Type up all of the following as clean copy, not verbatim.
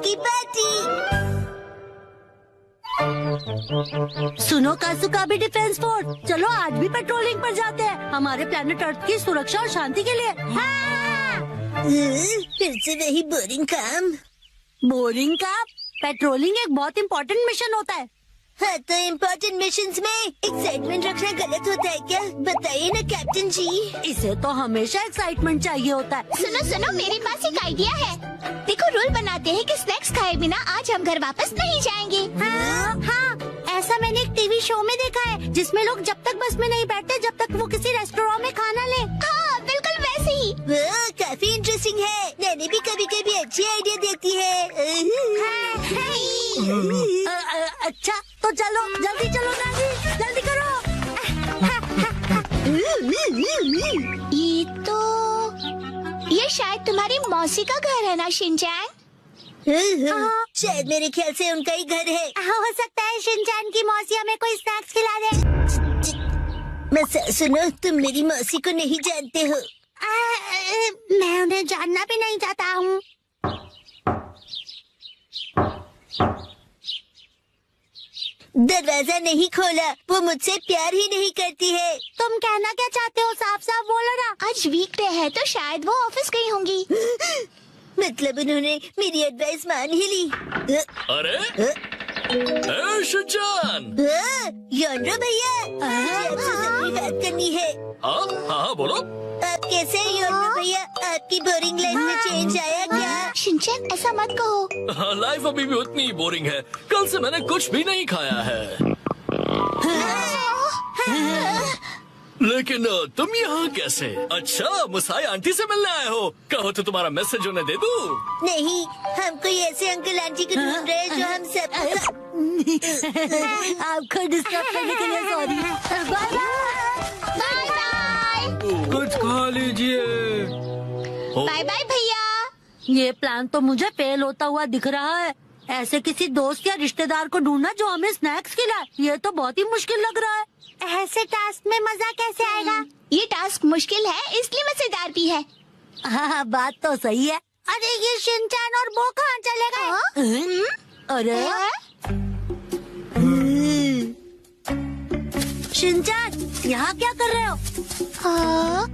की पार्टी। सुनो काजुका भी डिफेंस फोर्स, चलो आज भी पेट्रोलिंग पर जाते हैं हमारे प्लेनेट अर्थ की सुरक्षा और शांति के लिए। फिर से वही बोरिंग काम। बोरिंग काम? पेट्रोलिंग एक बहुत इम्पोर्टेंट मिशन होता है। हाँ, तो इम्पोर्टेंट मिशंस में एक्साइटमेंट रखना गलत होता है क्या? बताइए ना कैप्टन जी। इसे तो हमेशा एक्साइटमेंट चाहिए होता है। सुनो सुनो, मेरे पास एक आइडिया है। देखो, रूल बनाते हैं कि स्नैक्स खाए बिना आज हम घर वापस नहीं जाएंगे। हाँ, ऐसा मैंने एक टीवी शो में देखा है जिसमें लोग जब तक बस में नहीं बैठते जब तक वो किसी रेस्टोरेंट में खाना ले। हाँ, बिल्कुल वैसे ही। वो काफी इंटरेस्टिंग है। नैनी भी कभी कभी अच्छी आइडिया देती है। अच्छा तो चलो, जल्दी चलो नानी, जल्दी करो। ये शायद तुम्हारी मौसी का घर है ना शिनचैन? शायद मेरे ख्याल से उनका ही घर है। हो सकता है शिनचैन की मौसी हमें कोई स्नैक्स खिला दे। मसा सुनो, तुम मेरी मौसी को नहीं जानते हो। मैं उन्हें जानना भी नहीं चाहता हूँ। दरवाजा नहीं खोला, वो मुझसे प्यार ही नहीं करती है। तुम कहना क्या चाहते हो? साफ साफ बोलो ना। आज वीकडे है तो शायद वो ऑफिस गई होंगी। मतलब उन्होंने मेरी एडवाइस मान ही ली। अरे शिनचैन, योनरो भैया, मुझे आपसे जरूरी बात करनी है। हाँ हाँ बोलो। आप कैसे हैं योनरो भैया? आपकी बोरिंग लाइफ में चेंज आया क्या? शिनचैन, ऐसा मत कहो। लाइफ अभी भी उतनी ही बोरिंग है। कल से मैंने कुछ भी नहीं खाया है। लेकिन तुम यहाँ कैसे? अच्छा, मुसाई आंटी से मिलने आए हो। कहो तो तुम्हारा मैसेज उन्हें दे दूँ? नहीं, हम कोई ऐसे अंकल आंटी को ढूंढ रहे हैं जो हम सब। आपको डिस्टर्ब करने के लिए सॉरी। Bye bye bye. कुछ खा लीजिए। बाय बाय भैया। ये प्लान तो मुझे फेल होता हुआ दिख रहा है। ऐसे किसी दोस्त या रिश्तेदार को ढूंढना जो हमें स्नैक्स खिलाए, ये तो बहुत ही मुश्किल लग रहा है। ऐसे टास्क में मजा कैसे आएगा? ये टास्क मुश्किल है इसलिए मजेदार भी है। हाँ, बात तो सही है। अरे ये शिनचैन और वो कहाँ चले गए? अरे शिनचैन, यहाँ क्या कर रहे हो? हाँ?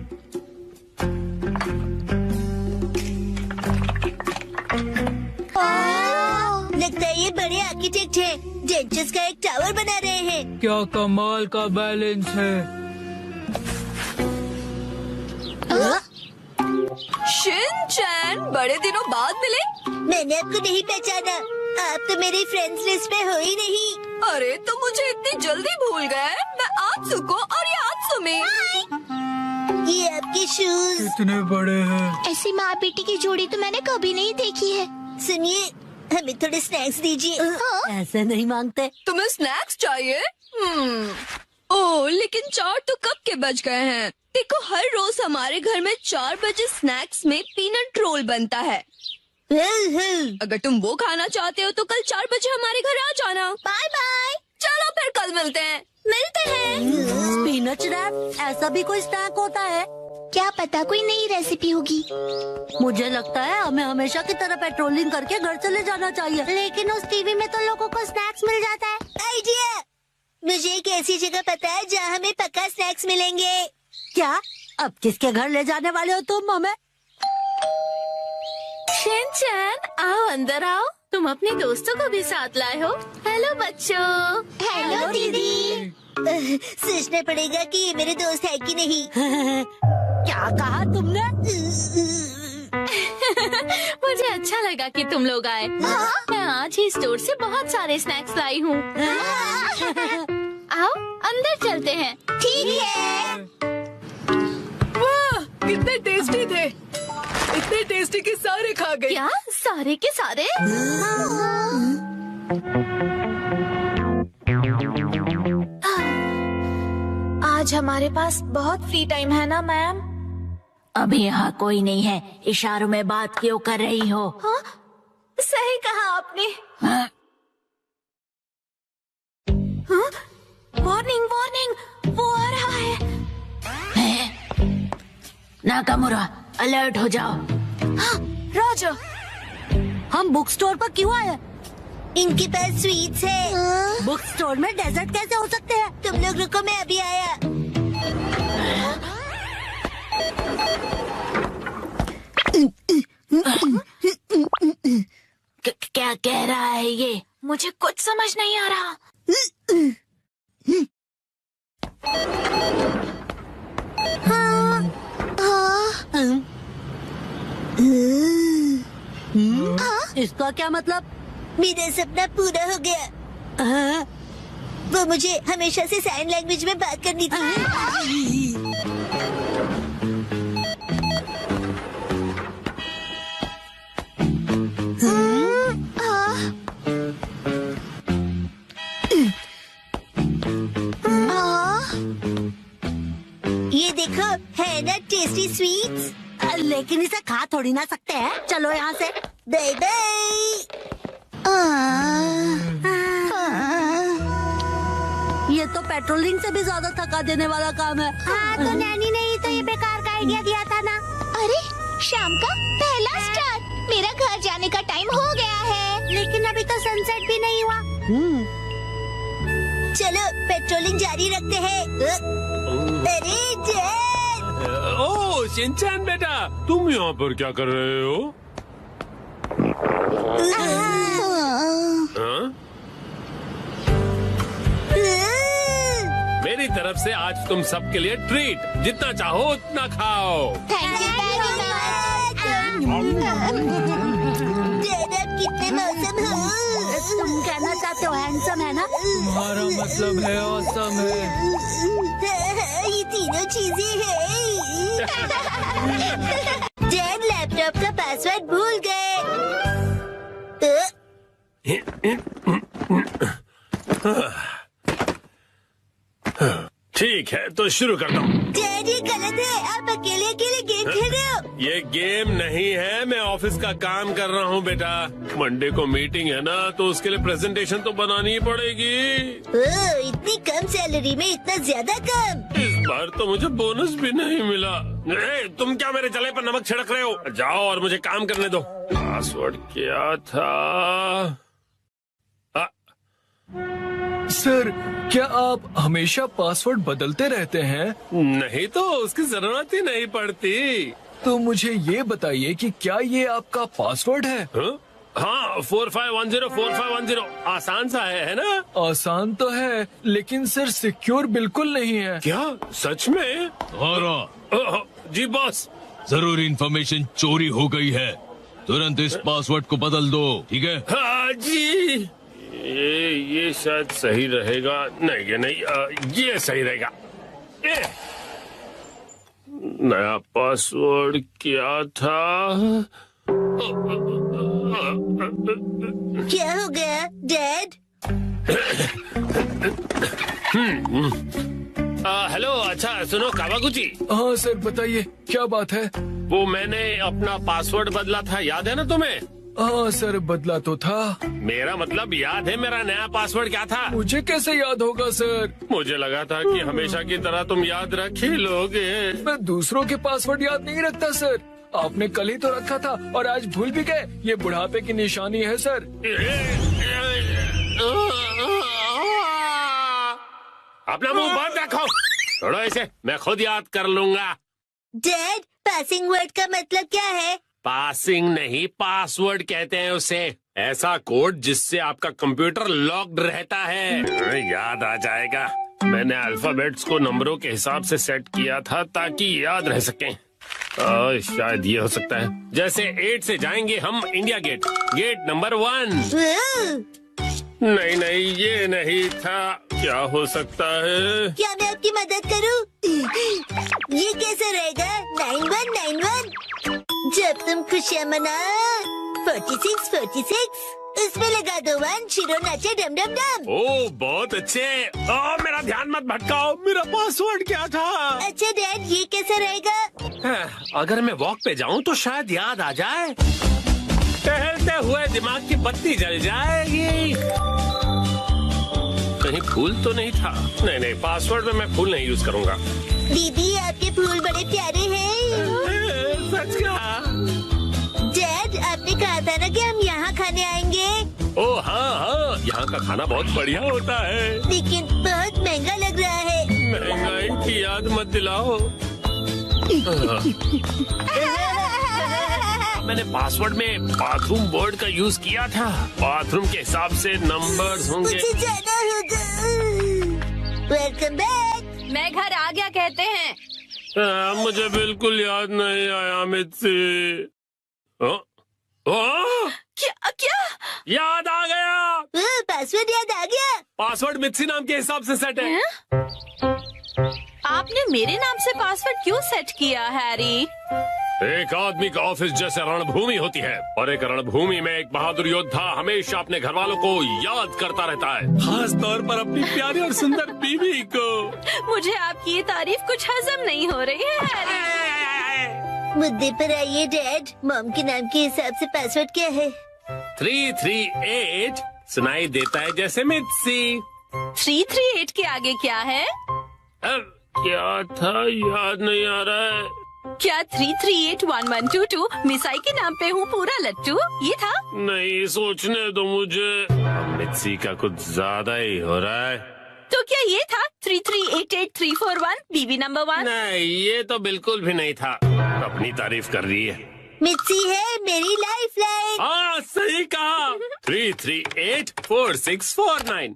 लगता है ये बड़े आर्किटेक्ट हैं। डेंचर्स का एक टावर बना रहे हैं। क्या कमाल का बैलेंस है। शिनचैन, बड़े दिनों बाद मिले। मैंने आपको नहीं पहचाना। आप तो मेरी फ्रेंड्स लिस्ट में हो ही नहीं। अरे तो मुझे इतनी जल्दी भूल गए। मैं आत्सुको और ये आत्सुमी। ये आपके शूज। इतने बड़े हैं। ऐसी माँ बेटी की जोड़ी तो मैंने कभी नहीं देखी है। सुनिए, हमें थोड़े स्नैक्स दीजिए। ऐसे नहीं मांगते। तुम्हें स्नैक्स चाहिए? ओह, लेकिन 4 तो कब के बज गए हैं। देखो, हर रोज हमारे घर में 4 बजे स्नैक्स में पीनट रोल बनता है। अगर तुम वो खाना चाहते हो तो कल 4 बजे हमारे घर आ जाना। Bye bye. चलो फिर कल मिलते हैं। मिलते हैं। स्पिनच रैप, ऐसा भी कोई स्नैक होता है? क्या पता कोई नई रेसिपी होगी। मुझे लगता है हमें हमेशा की तरह पेट्रोलिंग करके घर चले जाना चाहिए। लेकिन उस टीवी में तो लोगों को स्नैक्स मिल जाता है। आइडिया! मुझे एक ऐसी जगह पता है जहाँ हमें पक्का स्नैक्स मिलेंगे। क्या? अब किसके घर ले जाने वाले हो तुम हमें? शिनचैन, आओ अंदर आओ। तुम अपने दोस्तों को भी साथ लाए हो। हेलो बच्चों। हेलो दीदी। सोचना पड़ेगा कि ये मेरे दोस्त है कि नहीं। क्या कहा तुमने? मुझे अच्छा लगा कि तुम लोग आए। मैं आज ही स्टोर से बहुत सारे स्नैक्स लाई हूँ। आओ अंदर चलते हैं। ठीक है। वाह, कितने टेस्टी थे। इतने टेस्टी कि सारे खा गए। क्या सारे के सारे? आज हमारे पास बहुत फ्री टाइम है ना मैम? अभी यहाँ कोई नहीं है। इशारों में बात क्यों कर रही हो? हाँ? सही कहा आपने। हाँ? वार्निंग वार्निंग, वो आ रहा है। नाकामुरा, अलर्ट हो जाओ। हाँ, राजा। हम बुक स्टोर पर क्यों आए? इनके पास स्वीट्स है। बुक स्टोर में डेजर्ट कैसे हो सकते हैं? तुम लोग रुको, मैं अभी आया। क्या कह रहा है ये? मुझे कुछ समझ नहीं आ रहा। इसका क्या मतलब? मेरा सपना पूरा हो गया। वो मुझे हमेशा से साइन लैंग्वेज में बात करनी थी। ये देखो, है ना टेस्टी स्वीट्स। लेकिन इसे खा थोड़ी ना सकते हैं। चलो यहाँ से। Bye bye. ये तो पेट्रोलिंग से भी ज्यादा थका देने वाला काम है। हाँ, तो नैनी ने ही तो ये बेकार का आइडिया दिया था ना। अरे शाम का पहला स्टार। मेरा घर जाने का टाइम हो गया है। लेकिन अभी तो सनसेट भी नहीं हुआ। चलो पेट्रोलिंग जारी रखते हैं। अरे डैड! ओह शिनचैन बेटा, तुम यहाँ पर क्या कर रहे हो? हाँ? मेरी तरफ से आज तुम सबके लिए ट्रीट, जितना चाहो उतना खाओ। थैंक यू वेरी डैड, आप कितने मौसम हो। तुम कहना चाहते हो हैंडसम है ना? तुम्हारा मतलब है ऑसम है। ये तीनों चीजें हैं। डैड लैपटॉप का पासवर्ड भूल गए। ठीक है तो शुरू करता हूँ। डैड ये गलत है, आप अकेले अकेले गेम खेल रहे हो। ये गेम नहीं है, मैं ऑफिस का काम कर रहा हूँ बेटा। मंडे को मीटिंग है ना, तो उसके लिए प्रेजेंटेशन तो बनानी ही पड़ेगी। इतनी कम सैलरी में इतना ज्यादा काम। इस बार तो मुझे बोनस भी नहीं मिला। तुम क्या मेरे जले पर नमक छिड़क रहे हो? जाओ और मुझे काम करने दो। पासवर्ड क्या था? सर, क्या आप हमेशा पासवर्ड बदलते रहते हैं? नहीं तो उसकी जरूरत ही नहीं पड़ती। तो मुझे ये बताइए कि क्या ये आपका पासवर्ड है? हाँ 4510 आसान सा है ना? आसान तो है, लेकिन सर सिक्योर बिल्कुल नहीं है। क्या सच में? जी बॉस। जरूरी इंफॉर्मेशन चोरी हो गई है, तुरंत इस पासवर्ड को बदल दो, ठीक है? हाँ जी। ये शायद सही रहेगा। नहीं ये नहीं, ये सही रहेगा। नया पासवर्ड क्या था? क्या हो गया डैड? हेलो, अच्छा सुनो कावागुची। हाँ सर बताइए, क्या बात है? वो मैंने अपना पासवर्ड बदला था, याद है ना तुम्हें? हाँ सर बदला तो था। मेरा मतलब याद है मेरा नया पासवर्ड क्या था? मुझे कैसे याद होगा सर? मुझे लगा था कि हमेशा की तरह तुम याद रख ही लोगे। मैं दूसरों के पासवर्ड याद नहीं रखता सर। आपने कल ही तो रखा था और आज भूल भी गए। ये बुढ़ापे की निशानी है सर। अपना मुंह बंद रखो। छोड़ो इसे, मैं खुद याद कर लूंगा। डैड, पासिंग वर्ड का मतलब क्या है? पासिंग नहीं, पासवर्ड कहते हैं उसे। ऐसा कोड जिससे आपका कंप्यूटर लॉक्ड रहता है। याद आ जाएगा। मैंने अल्फाबेट्स को नंबरों के हिसाब से सेट किया था ताकि याद रह सकें। शायद ये हो सकता है। जैसे 8 से जाएंगे हम इंडिया गेट, गेट नंबर 1। नहीं ये नहीं था। क्या हो सकता है? क्या मैं आपकी मदद करूं? ये कैसा रहेगा? 9191। जब तुम खुशियाँ मना 46 उसमें लगा दो 1, शिरो नाचे डम डम डम। ओह बहुत अच्छे। मेरा ध्यान मत भटकाओ, मेरा पासवर्ड क्या था? अच्छा डैड, ये कैसा रहेगा? अगर मैं वॉक पे जाऊं तो शायद याद आ जाए। टहलते हुए दिमाग की बत्ती जल जाएगी। कहीं फूल तो नहीं था? नहीं पासवर्ड में मैं फूल नहीं यूज करूंगा। दीदी आपके फूल बड़े प्यारे हैं। सच कहा। डैड, आपने कहा था ना कि हम यहाँ ओह हाँ हाँ, यहाँ का खाना बहुत बढ़िया होता है। लेकिन बहुत महंगा लग रहा है। महंगाई की याद मत दिलाओ। मैंने पासवर्ड में बाथरूम बोर्ड का यूज किया था। बाथरूम के हिसाब से नंबर्स होंगे। मुझे जाना होगा। Welcome back. मैं घर आ गया कहते हैं। मुझे बिल्कुल याद नहीं आया मित्सी। क्या क्या? याद आ गया। पासवर्ड याद आ गया। पासवर्ड मित्सी नाम के हिसाब से सेट है। आपने मेरे नाम से पासवर्ड क्यों सेट किया हैरी? एक आदमी का ऑफिस जैसे रणभूमि होती है और एक रणभूमि में एक बहादुर योद्धा हमेशा अपने घर वालों को याद करता रहता है, खास तौर पर अपनी प्यारी और सुंदर बीवी को। मुझे आपकी ये तारीफ कुछ हजम नहीं हो रही है हैरी। मुद्दे पर आइए डैड। मॉम के नाम के हिसाब से पासवर्ड क्या है? 338 सुनाई देता है जैसे मित्सी। 338 के आगे क्या है? अब क्या था याद नहीं आ रहा है। क्या 3381122 मिसाई के नाम पे हूँ पूरा लट्टू? ये था? नहीं, सोचने दो मुझे। मित्सी का कुछ ज्यादा ही हो रहा है। तो क्या ये था 3388341 बीबी नंबर 1? नहीं, ये तो बिल्कुल भी नहीं था। अपनी तारीफ कर रही है। मिर्ची है मेरी लाइफ लाइन। हाँ सही कहा। 3384649।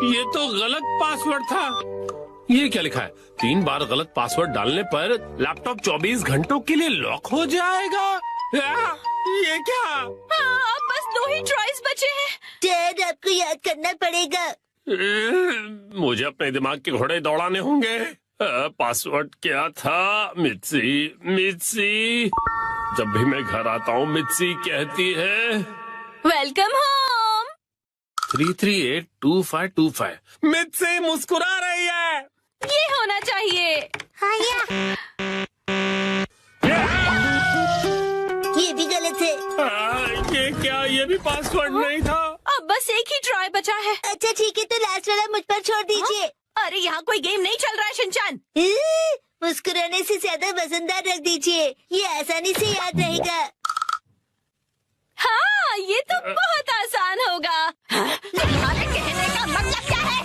ये तो गलत पासवर्ड था। ये क्या लिखा है? 3 बार गलत पासवर्ड डालने पर लैपटॉप 24 घंटों के लिए लॉक हो जाएगा। ये क्या? हाँ, अब बस 2 ही ट्राइज बचे हैं। डैड आपको याद करना पड़ेगा। मुझे अपने दिमाग के घोड़े दौड़ाने होंगे। पासवर्ड क्या था? मित्सी मित्सी। जब भी मैं घर आता हूँ मित्सी कहती है वेलकम होम। 3382525। मित्सी मुस्कुरा रही है। ये होना चाहिए। ये भी गलत है। ये क्या? ये भी पासवर्ड नहीं था। अब बस एक ही ट्राई बचा है। अच्छा ठीक है, तो लास्ट वाला मुझ पर छोड़ दीजिए। अरे यहाँ कोई गेम नहीं चल रहा है शिनचान। मुस्कुराने से ज्यादा वजनदार रख दीजिए, ये आसानी से याद रहेगा। हाँ, ये तो बहुत आसान होगा। तुम्हारे कहने का मतलब क्या है?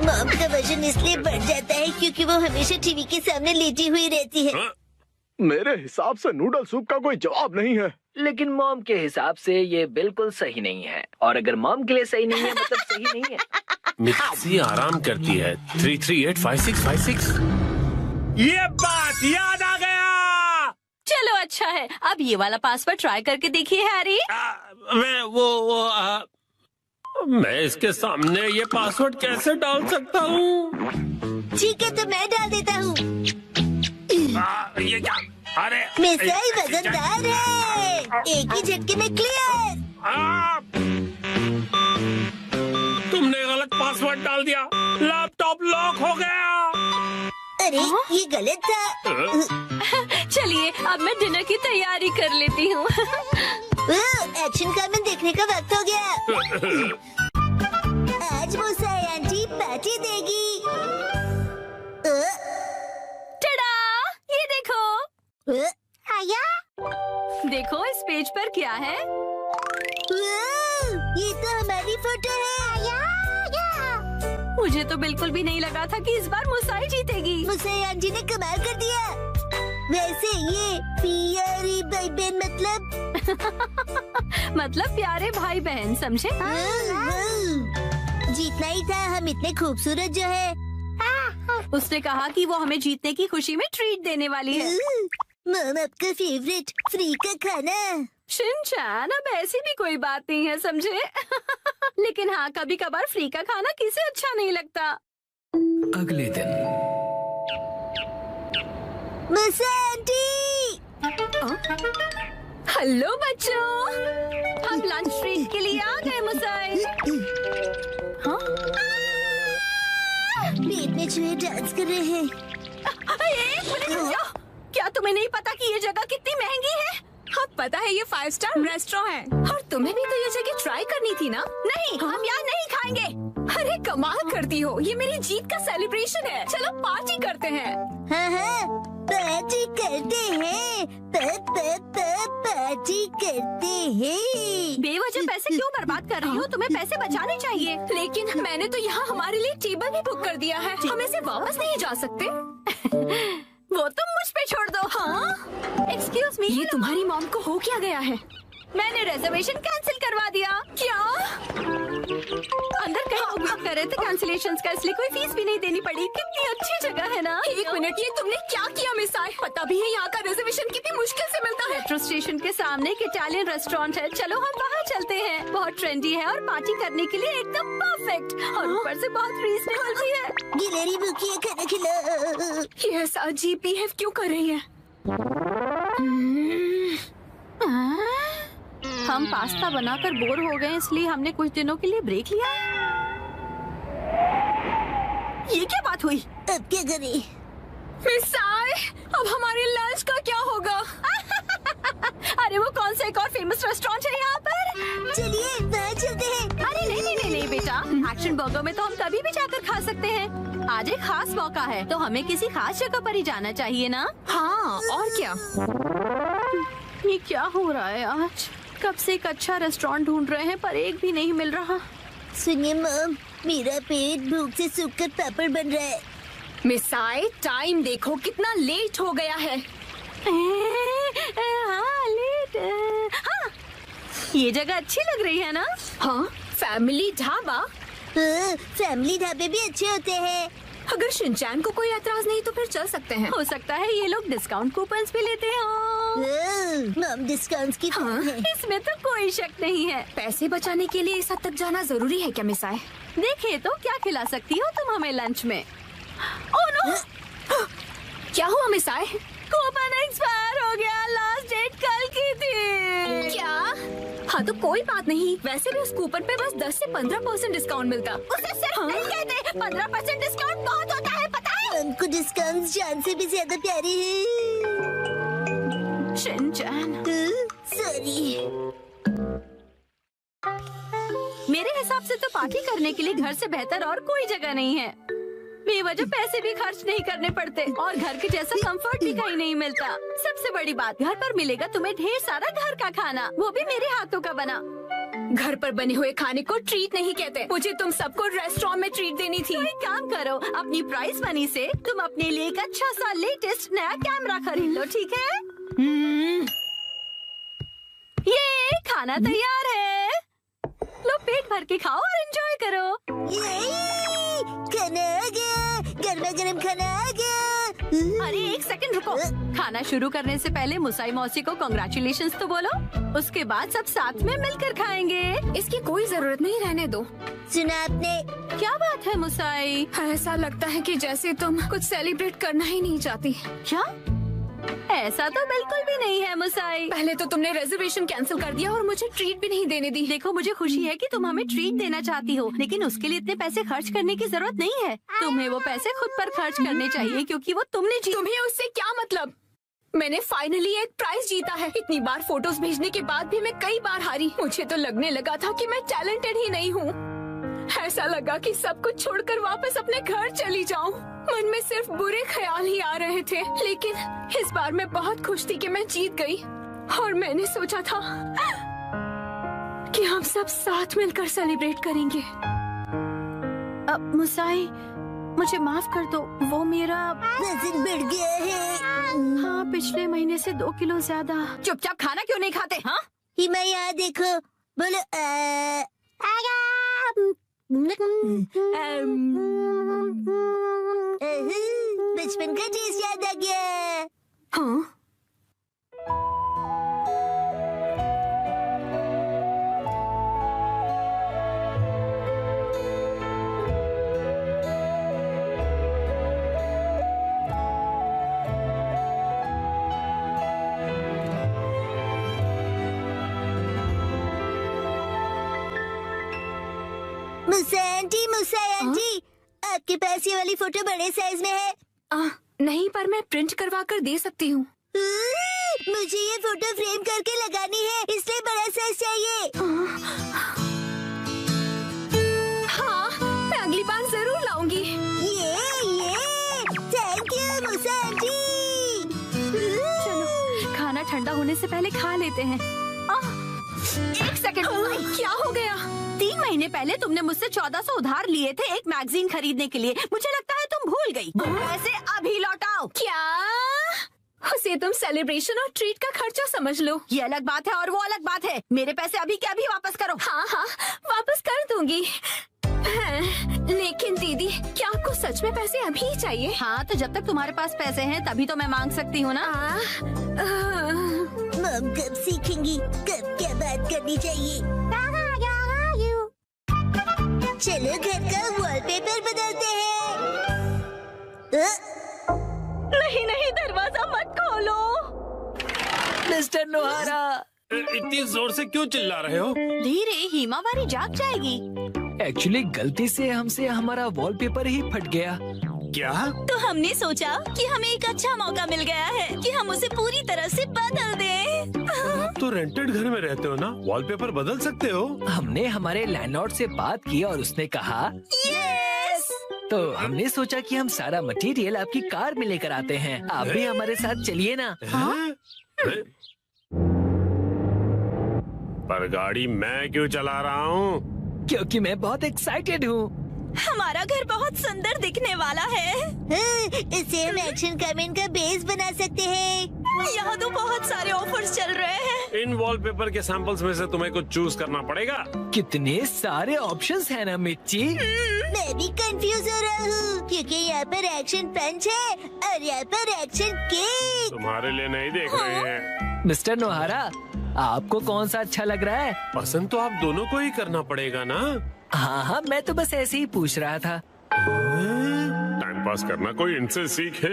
मॉम का वजन इसलिए बढ़ जाता है क्योंकि वो हमेशा टीवी के सामने लेटी हुई रहती है। मेरे हिसाब से नूडल सूप का कोई जवाब नहीं है। लेकिन मॉम के हिसाब से ये बिल्कुल सही नहीं है, और अगर मॉम के लिए सही नहीं है मतलब सही नहीं है। मित्सी आराम करती है। 3385656। ये बात याद आ गया। चलो अच्छा है, अब ये वाला पासवर्ड ट्राई करके देखिए हैरी। मैं इसके सामने ये पासवर्ड कैसे डाल सकता हूँ? ठीक है, तो मैं डाल देता हूँ। ये क्या? अरे मिसाई वजनदार है, एक ही झटके में क्लियर। तुमने गलत पासवर्ड डाल दिया। लैपटॉप लॉक हो गया। अरे ये गलत था। चलिए अब मैं डिनर की तैयारी कर लेती हूँ। एक्शन कमेंट देखने का वक्त हो गया। आज मुसाई आंटी पार्टी देगी। टडा, ये देखो। आया? देखो इस पेज पर क्या है। ये तो हमारी फोटो है। मुझे तो बिल्कुल भी नहीं लगा था कि इस बार मुसाई जीतेगी। मुसाई आंटी ने कमाल कर दिया। वैसे ये प्यारे भाई बहन मतलब प्यारे भाई बहन, समझे? जीतना ही था, हम इतने खूबसूरत जो है। उसने कहा कि वो हमें जीतने की खुशी में ट्रीट देने वाली है। मॉम आपका फेवरेट फ्री का खाना। शिनचान, अब ऐसी भी कोई बात नहीं है, समझे? लेकिन हाँ, कभी कभार फ्री का खाना किसे अच्छा नहीं लगता। अगले दिन मुसाई आंटी। हेलो बच्चों, हम लंच ट्रीट के लिए आ गए मुसाई। हाँ? पेट में चूहे डांस कर रहे हैं। क्या तुम्हें नहीं पता कि ये जगह कितनी महंगी है? हाँ पता है, ये 5 स्टार रेस्टोरेंट है। और तुम्हें भी तो ये जगह ट्राई करनी थी ना? नहीं, हम यहाँ नहीं खाएंगे। अरे कमाल करती हो, ये मेरी जीत का सेलिब्रेशन है। चलो पार्टी करते हैं। हाँ हाँ, पार्टी करते हैं। पार्टी करते हैं। बेवजह पैसे क्यों बर्बाद कर रही हो? तुम्हें पैसे बचाने चाहिए। लेकिन मैंने तो यहाँ हमारे लिए टेबल भी बुक कर दिया है। हम इसे वापस नहीं जा सकते। वो तुम मुझ पे छोड़ दो। हाँ? एक्सक्यूज मी, ये तुम्हारी मॉम को हो क्या गया है? मैंने रिजर्वेशन कैंसिल करवा दिया। क्या? अंदर कहीं बुक कर रहे थे कैंसिलेशंस का, इसलिए कोई फीस भी नहीं देनी पड़ी। कितनी अच्छी जगह है ना। एक मिनट, ये तुमने क्या किया मिस आय? पता भी है यहाँ का रिजर्वेशन कितनी मुश्किल से मिलता है। मेट्रो स्टेशन के सामने एक इटालियन रेस्टोरेंट है। चलो हम वहाँ चलते हैं। बहुत ट्रेंडी है और पार्टी करने के लिए एकदम परफेक्ट, और ऊपर से बहुत रीजनेबल भी है। गिलहरी भूखी है, खाना खिला। ये ऐसा अजीब बिहेव क्यों कर रही है? हम पास्ता बनाकर बोर हो गए, इसलिए हमने कुछ दिनों के लिए ब्रेक लिया है। ये क्या बात हुई? अब क्या करें? मिस आय, अब हमारे लंच का क्या होगा? अरे वो कौन सा एक और फेमस रेस्टोरेंट है यहाँ पर? चलिए वहाँ चलते हैं। अरे नहीं बेटा, एक्शन बर्गर में तो हम कभी भी जाकर खा सकते हैं। आज एक खास मौका है, तो हमें किसी खास जगह पर ही जाना चाहिए ना। हाँ, और क्या? ये क्या हो रहा है आज? कब से एक अच्छा रेस्टोरेंट ढूंढ रहे हैं, पर एक भी नहीं मिल रहा। सुनिए मॉम, मेरा पेट भूख से सूखकर पापड़ बन रहा है। मिस आय, टाइम देखो कितना लेट हो गया है। हाँ, लेट। हाँ, ये जगह अच्छी लग रही है ना? हाँ, फैमिली ढाबा। फैमिली ढाबे भी अच्छे होते हैं। अगर शिनचैन को कोई एतराज नहीं तो फिर चल सकते हैं। हो सकता है ये लोग डिस्काउंट कूपन्स भी लेते हो। मॉम डिस्काउंट्स की हाँ, इसमें तो कोई शक नहीं है। पैसे बचाने के लिए इस हद तक जाना जरूरी है क्या मिस आय? देखिए तो क्या खिला सकती हो तुम हमें लंच में? Oh no! क्या हुआ मिस आय? कूपन एक्सपायर हो गया। लास्ट डेट कल की थी। क्या? हाँ तो कोई बात नहीं, वैसे भी उस कूपन पे बस 10 से 15% डिस्काउंट मिलता। उसे सिर्फ नहीं कहते, 15% डिस्काउंट बहुत होता है, पता है? हमको डिस्काउंट जान से भी ज्यादा प्यारे हैं। Shinchan, sorry. मेरे हिसाब से तो पार्टी करने के लिए घर से बेहतर और कोई जगह नहीं है। बेवजह पैसे भी खर्च नहीं करने पड़ते और घर के जैसा कंफर्ट भी कहीं नहीं मिलता। सबसे बड़ी बात, घर पर मिलेगा तुम्हें ढेर सारा घर का खाना, वो भी मेरे हाथों का बना। घर पर बने हुए खाने को ट्रीट नहीं कहते। मुझे तुम सबको रेस्टोरेंट में ट्रीट देनी थी। तो एक काम करो, अपनी प्राइस मनी से तुम अपने लिए एक अच्छा सा लेटेस्ट नया कैमरा खरीद लो, ठीक है? ये खाना तैयार है, लो पेट भर के खाओ और एंजॉय करो। खाना आ गया, गर्मा गर्म खाना आ गया। अरे एक सेकंड रुको, खाना शुरू करने से पहले मुसाई मौसी को कांग्रेचुलेशंस तो बोलो, उसके बाद सब साथ में मिलकर खाएंगे। इसकी कोई जरूरत नहीं, रहने दो। सुना आपने? क्या बात है मुसाई? ऐसा लगता है कि जैसे तुम कुछ सेलिब्रेट करना ही नहीं चाहती। क्या? ऐसा तो बिल्कुल भी नहीं है मुसाई। पहले तो तुमने रिजर्वेशन कैंसिल कर दिया और मुझे ट्रीट भी नहीं देने दी। देखो मुझे खुशी है कि तुम हमें ट्रीट देना चाहती हो, लेकिन उसके लिए इतने पैसे खर्च करने की जरूरत नहीं है। तुम्हें वो पैसे खुद पर खर्च करने चाहिए, क्योंकि वो तुमने तुम्हें उससे क्या मतलब? मैंने फाइनली एक प्राइज जीता है। इतनी बार फोटोज भेजने के बाद भी मैं कई बार हारी। मुझे तो लगने लगा था कि मैं टैलेंटेड ही नहीं हूँ। ऐसा लगा कि सब कुछ छोड़कर वापस अपने घर चली जाऊं। मन में सिर्फ बुरे ख्याल ही आ रहे थे, लेकिन इस बार मैं बहुत खुश थी कि मैं जीत गई। और मैंने सोचा था कि हम सब साथ मिलकर सेलिब्रेट करेंगे। अब मुसाई, मुझे माफ कर दो, वो मेरा वजन बढ़ गया है। हाँ, पिछले महीने से 2 किलो ज्यादा। चुपचाप खाना क्यों नहीं खाते? हाँ, हिमा यहाँ देखो, बोलो बचपन का टेस्ट याद आ गया। हाँ? मुसा आंटी, आपके पास ये वाली फोटो बड़े साइज में है? नहीं, पर मैं प्रिंट करवा कर दे सकती हूँ। मुझे ये फोटो फ्रेम करके लगानी है, इसलिए बड़ा साइज चाहिए। हाँ, मैं अगली बार जरूर लाऊंगी। ये थैंक यू मुसा आंटी। चलो ठंडा होने से पहले खा लेते हैं। एक सेकंड, क्या हो गया? 3 महीने पहले तुमने मुझसे 1400 उधार लिए थे एक मैगजीन खरीदने के लिए। मुझे लगता है तुम भूल गई। पैसे अभी लौटाओ। क्या? उसे तुम सेलिब्रेशन और ट्रीट का खर्चा समझ लो। ये अलग बात है और वो अलग बात है। मेरे पैसे अभी के अभी वापस करो। हाँ हाँ, वापस कर दूंगी। लेकिन दीदी, क्या आपको सच में पैसे अभी ही चाहिए? हाँ, तो जब तक तुम्हारे पास पैसे हैं तभी तो मैं मांग सकती हूँ ना। मम कब सीखेंगी कब क्या बात करनी चाहिए? चलो घर का वॉलपेपर बदलते हैं। नहीं नहीं, दरवाजा मत खोलो। मिस्टर नोहारा, इतनी जोर से क्यों चिल्ला रहे हो? धीरे, हिमावारी जाग जाएगी। एक्चुअली गलती से हमसे हमारा वॉलपेपर ही फट गया। क्या? तो हमने सोचा कि हमें एक अच्छा मौका मिल गया है कि हम उसे पूरी तरह से बदल दें। तो रेंटेड घर में रहते हो ना, वॉलपेपर बदल सकते हो। हमने हमारे लैंडलॉर्ड से बात की और उसने कहा यस। तो हमने सोचा कि हम सारा मटेरियल आपकी कार में लेकर आते हैं। आप भी हमारे साथ चलिए ना। पर गाड़ी मैं क्यों चला रहा हूँ? क्योंकि मैं बहुत एक्साइटेड हूँ। हमारा घर बहुत सुंदर दिखने वाला है। इसे हम एक्शन कमेंट का बेस बना सकते हैं। यहाँ तो बहुत सारे ऑफर्स चल रहे हैं। इन वॉलपेपर के सैंपल्स में से तुम्हें कुछ चूज करना पड़ेगा। कितने सारे ऑप्शंस हैं ना मिर्ची। मैं भी कंफ्यूज हो रहा हूँ क्योंकि यहाँ पर एक्शन पंच है और यहाँ पर एक्शन केक। तुम्हारे लिए नहीं देख रहे हैं। मिस्टर नोहारा, आपको कौन सा अच्छा लग रहा है? पसंद तो आप दोनों को ही करना पड़ेगा ना। हाँ हाँ, मैं तो बस ऐसे ही पूछ रहा था। टाइम पास करना कोई इनसे सीखे।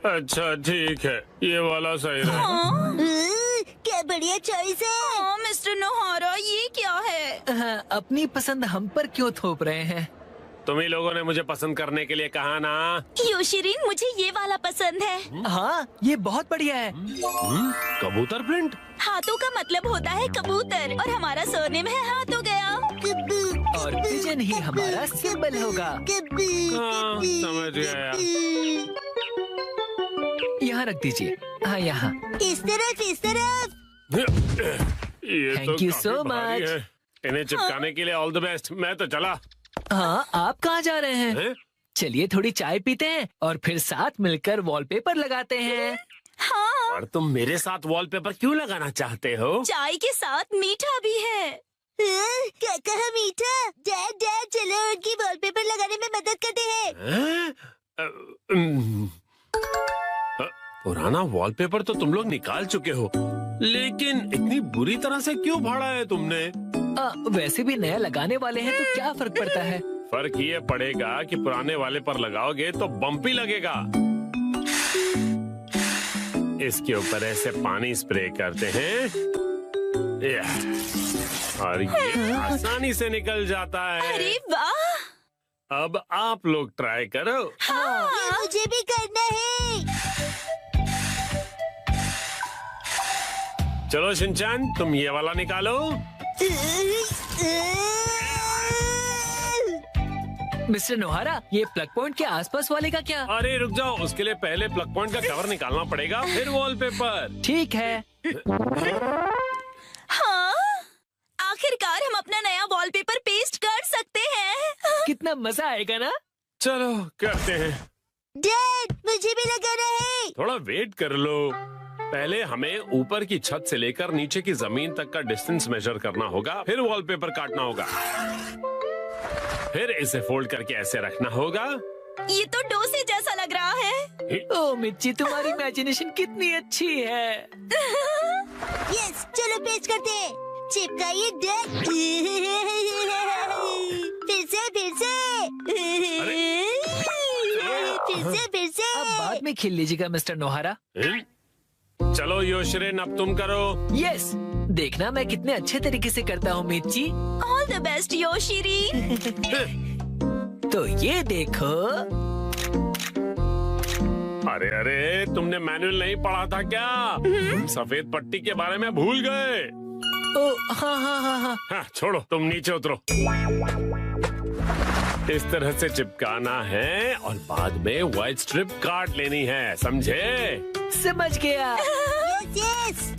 अच्छा ठीक है, ये वाला सही रहेगा। क्या बढ़िया चॉइस है। हाँ, मिस्टर नोहारा, ये क्या है? हाँ, अपनी पसंद हम पर क्यों थोप रहे हैं? तुम ही लोगों ने मुझे पसंद करने के लिए कहा ना। योशिरीन, मुझे ये वाला पसंद है। हाँ, ये बहुत बढ़िया है। कबूतर प्रिंट। हाथों का मतलब होता है कबूतर और हमारा सरनेम है हाथों गया। और पिजन ही हमारा सिंबल होगा। हाँ, समझ गया। यहाँ रख दीजिए। हाँ, यहाँ। इस तरफ। ये Thank तो you काफी so भारी much. है। इन्हें चिपकाने के लिए ऑल द बेस्ट। मैं तो चला। हाँ, आप कहाँ जा रहे हैं? हैं? चलिए थोड़ी चाय पीते हैं और फिर साथ मिलकर वॉलपेपर लगाते हैं। हाँ, और तुम मेरे साथ वॉलपेपर क्यों लगाना चाहते हो? चाय के साथ मीठा भी है। क्या कहा मीठा? डैड चलो उनकी वॉलपेपर लगाने में मदद करते हैं। हैं? पुराना वॉलपेपर तो तुम लोग निकाल चुके हो, लेकिन इतनी बुरी तरह से क्यों फाड़ा है तुमने? वैसे भी नया लगाने वाले हैं तो क्या फर्क पड़ता है? फर्क ये पड़ेगा कि पुराने वाले पर लगाओगे तो बम्पी लगेगा। इसके ऊपर ऐसे पानी स्प्रे करते हैं और ये आसानी से निकल जाता है। अरे वाह! अब आप लोग ट्राई करो। ये मुझे भी करना है। चलो शिनचैन, तुम ये वाला निकालो। मिस्टर नोहारा, ये प्लग पॉइंट के आसपास वाले का क्या? अरे रुक जाओ, उसके लिए पहले प्लग पॉइंट का कवर निकालना पड़ेगा, फिर वॉलपेपर। ठीक है। हाँ, आखिरकार हम अपना नया वॉलपेपर पेस्ट कर सकते हैं। कितना मजा आएगा ना? चलो करते हैं। डैड मुझे भी लगाना है। थोड़ा वेट कर लो। पहले हमें ऊपर की छत से लेकर नीचे की जमीन तक का डिस्टेंस मेजर करना होगा, फिर वॉलपेपर काटना होगा, फिर इसे फोल्ड करके ऐसे रखना होगा। ये तो डोसे जैसा लग रहा है। ओ मिर्ची, तुम्हारी इमेजिनेशन कितनी अच्छी है। यस, चलो पेस्ट करते हैं। चिपकाइए डैड। फिर से। अब बाद में खेल लीजिएगा मिस्टर नोहारा। चलो योशरेन, अब तुम करो। यस, देखना मैं कितने अच्छे तरीके से करता हूँ मिर्ची। ऑल द बेस्ट योशिरी। तो ये देखो। अरे अरे, तुमने मैनुअल नहीं पढ़ा था क्या? तुम सफेद पट्टी के बारे में भूल गए। ओ हाँ हाँ हाँ हाँ। हाँ, छोड़ो, तुम नीचे उतरो। इस तरह से चिपकाना है और बाद में व्हाइट स्ट्रिप काट लेनी है, समझे? समझ गया। Yes yes.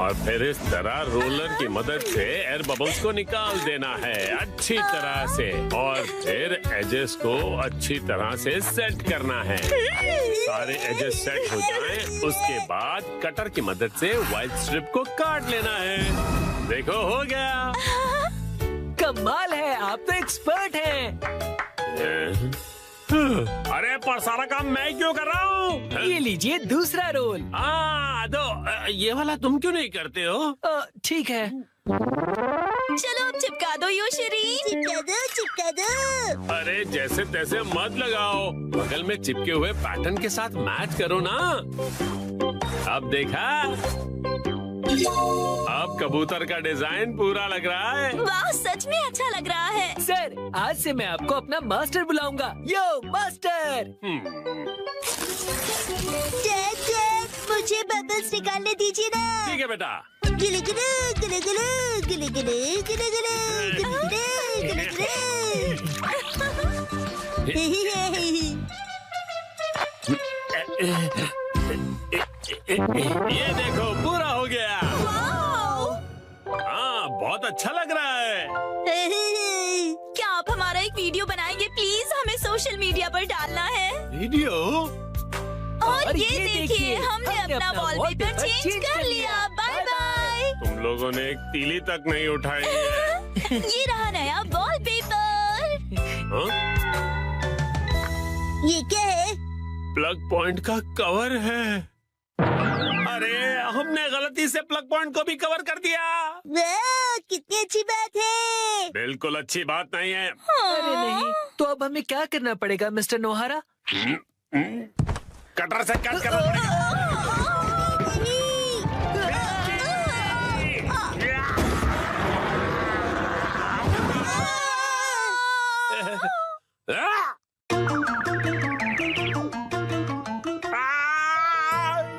और फिर इस तरह रोलर की मदद से एयर बबल्स को निकाल देना है अच्छी तरह से, और फिर एजेस को अच्छी तरह से सेट करना है। सारे एजेस सेट हो जाएं, उसके बाद कटर की मदद से व्हाइट स्ट्रिप को काट लेना है। देखो हो गया। कमाल है, आप तो एक्सपर्ट हैं। अरे पर सारा काम मैं क्यों कर रहा हूँ? ये लीजिए दूसरा रोल। दो ये वाला तुम क्यों नहीं करते हो? ठीक है। चलो अब चिपका दो योशरी। चिपका दो। अरे जैसे तैसे मत लगाओ, बगल में चिपके हुए पैटर्न के साथ मैच करो ना। अब देखा, अब कबूतर का डिजाइन पूरा लग रहा है। वाह, सच में अच्छा लग रहा है। सर, आज से मैं आपको अपना मास्टर बुलाऊंगा। यो मास्टर। डैड, मुझे बबल्स निकालने दीजिए ना। ठीक है बेटा। गिले गिले गिले गिले गिले गिले गिले गिले गिले ये देखो पूरा हो गया। हाँ, बहुत अच्छा लग रहा है। क्या आप हमारा एक वीडियो बनाएंगे प्लीज? हमें सोशल मीडिया पर डालना है। वीडियो? और ये देखिए, हमने अपना वॉलपेपर चेंज कर लिया। Bye bye. तुम लोगों ने एक तीली तक नहीं उठाई है। ये रहा नया वॉलपेपर। ये क्या है? प्लग पॉइंट का कवर है। अरे हमने गलती से प्लग पॉइंट को भी कवर कर दिया। वाह, कितनी अच्छी बात है। बिल्कुल अच्छी बात नहीं है। अरे नहीं, तो अब हमें क्या करना पड़ेगा मिस्टर नोहारा? कटर से कट करना पड़ेगा।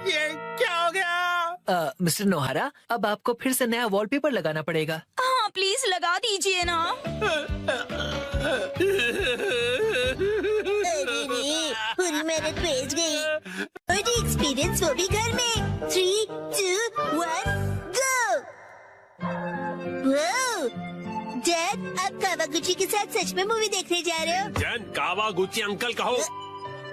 ये क्या हो गया? मिस्टर नोहारा, अब आपको फिर से नया वॉलपेपर लगाना पड़ेगा। हाँ प्लीज लगा दीजिए ना। अरे नहीं, पूरी मेहनत वेस्ट गई। और एक्सपीरियंस वो भी घर में। 3, 2, 1, गो। वाओ, डैड, आप कावागुची के साथ सच में मूवी देखने जा रहे हो? जन कावागुची अंकल कहो।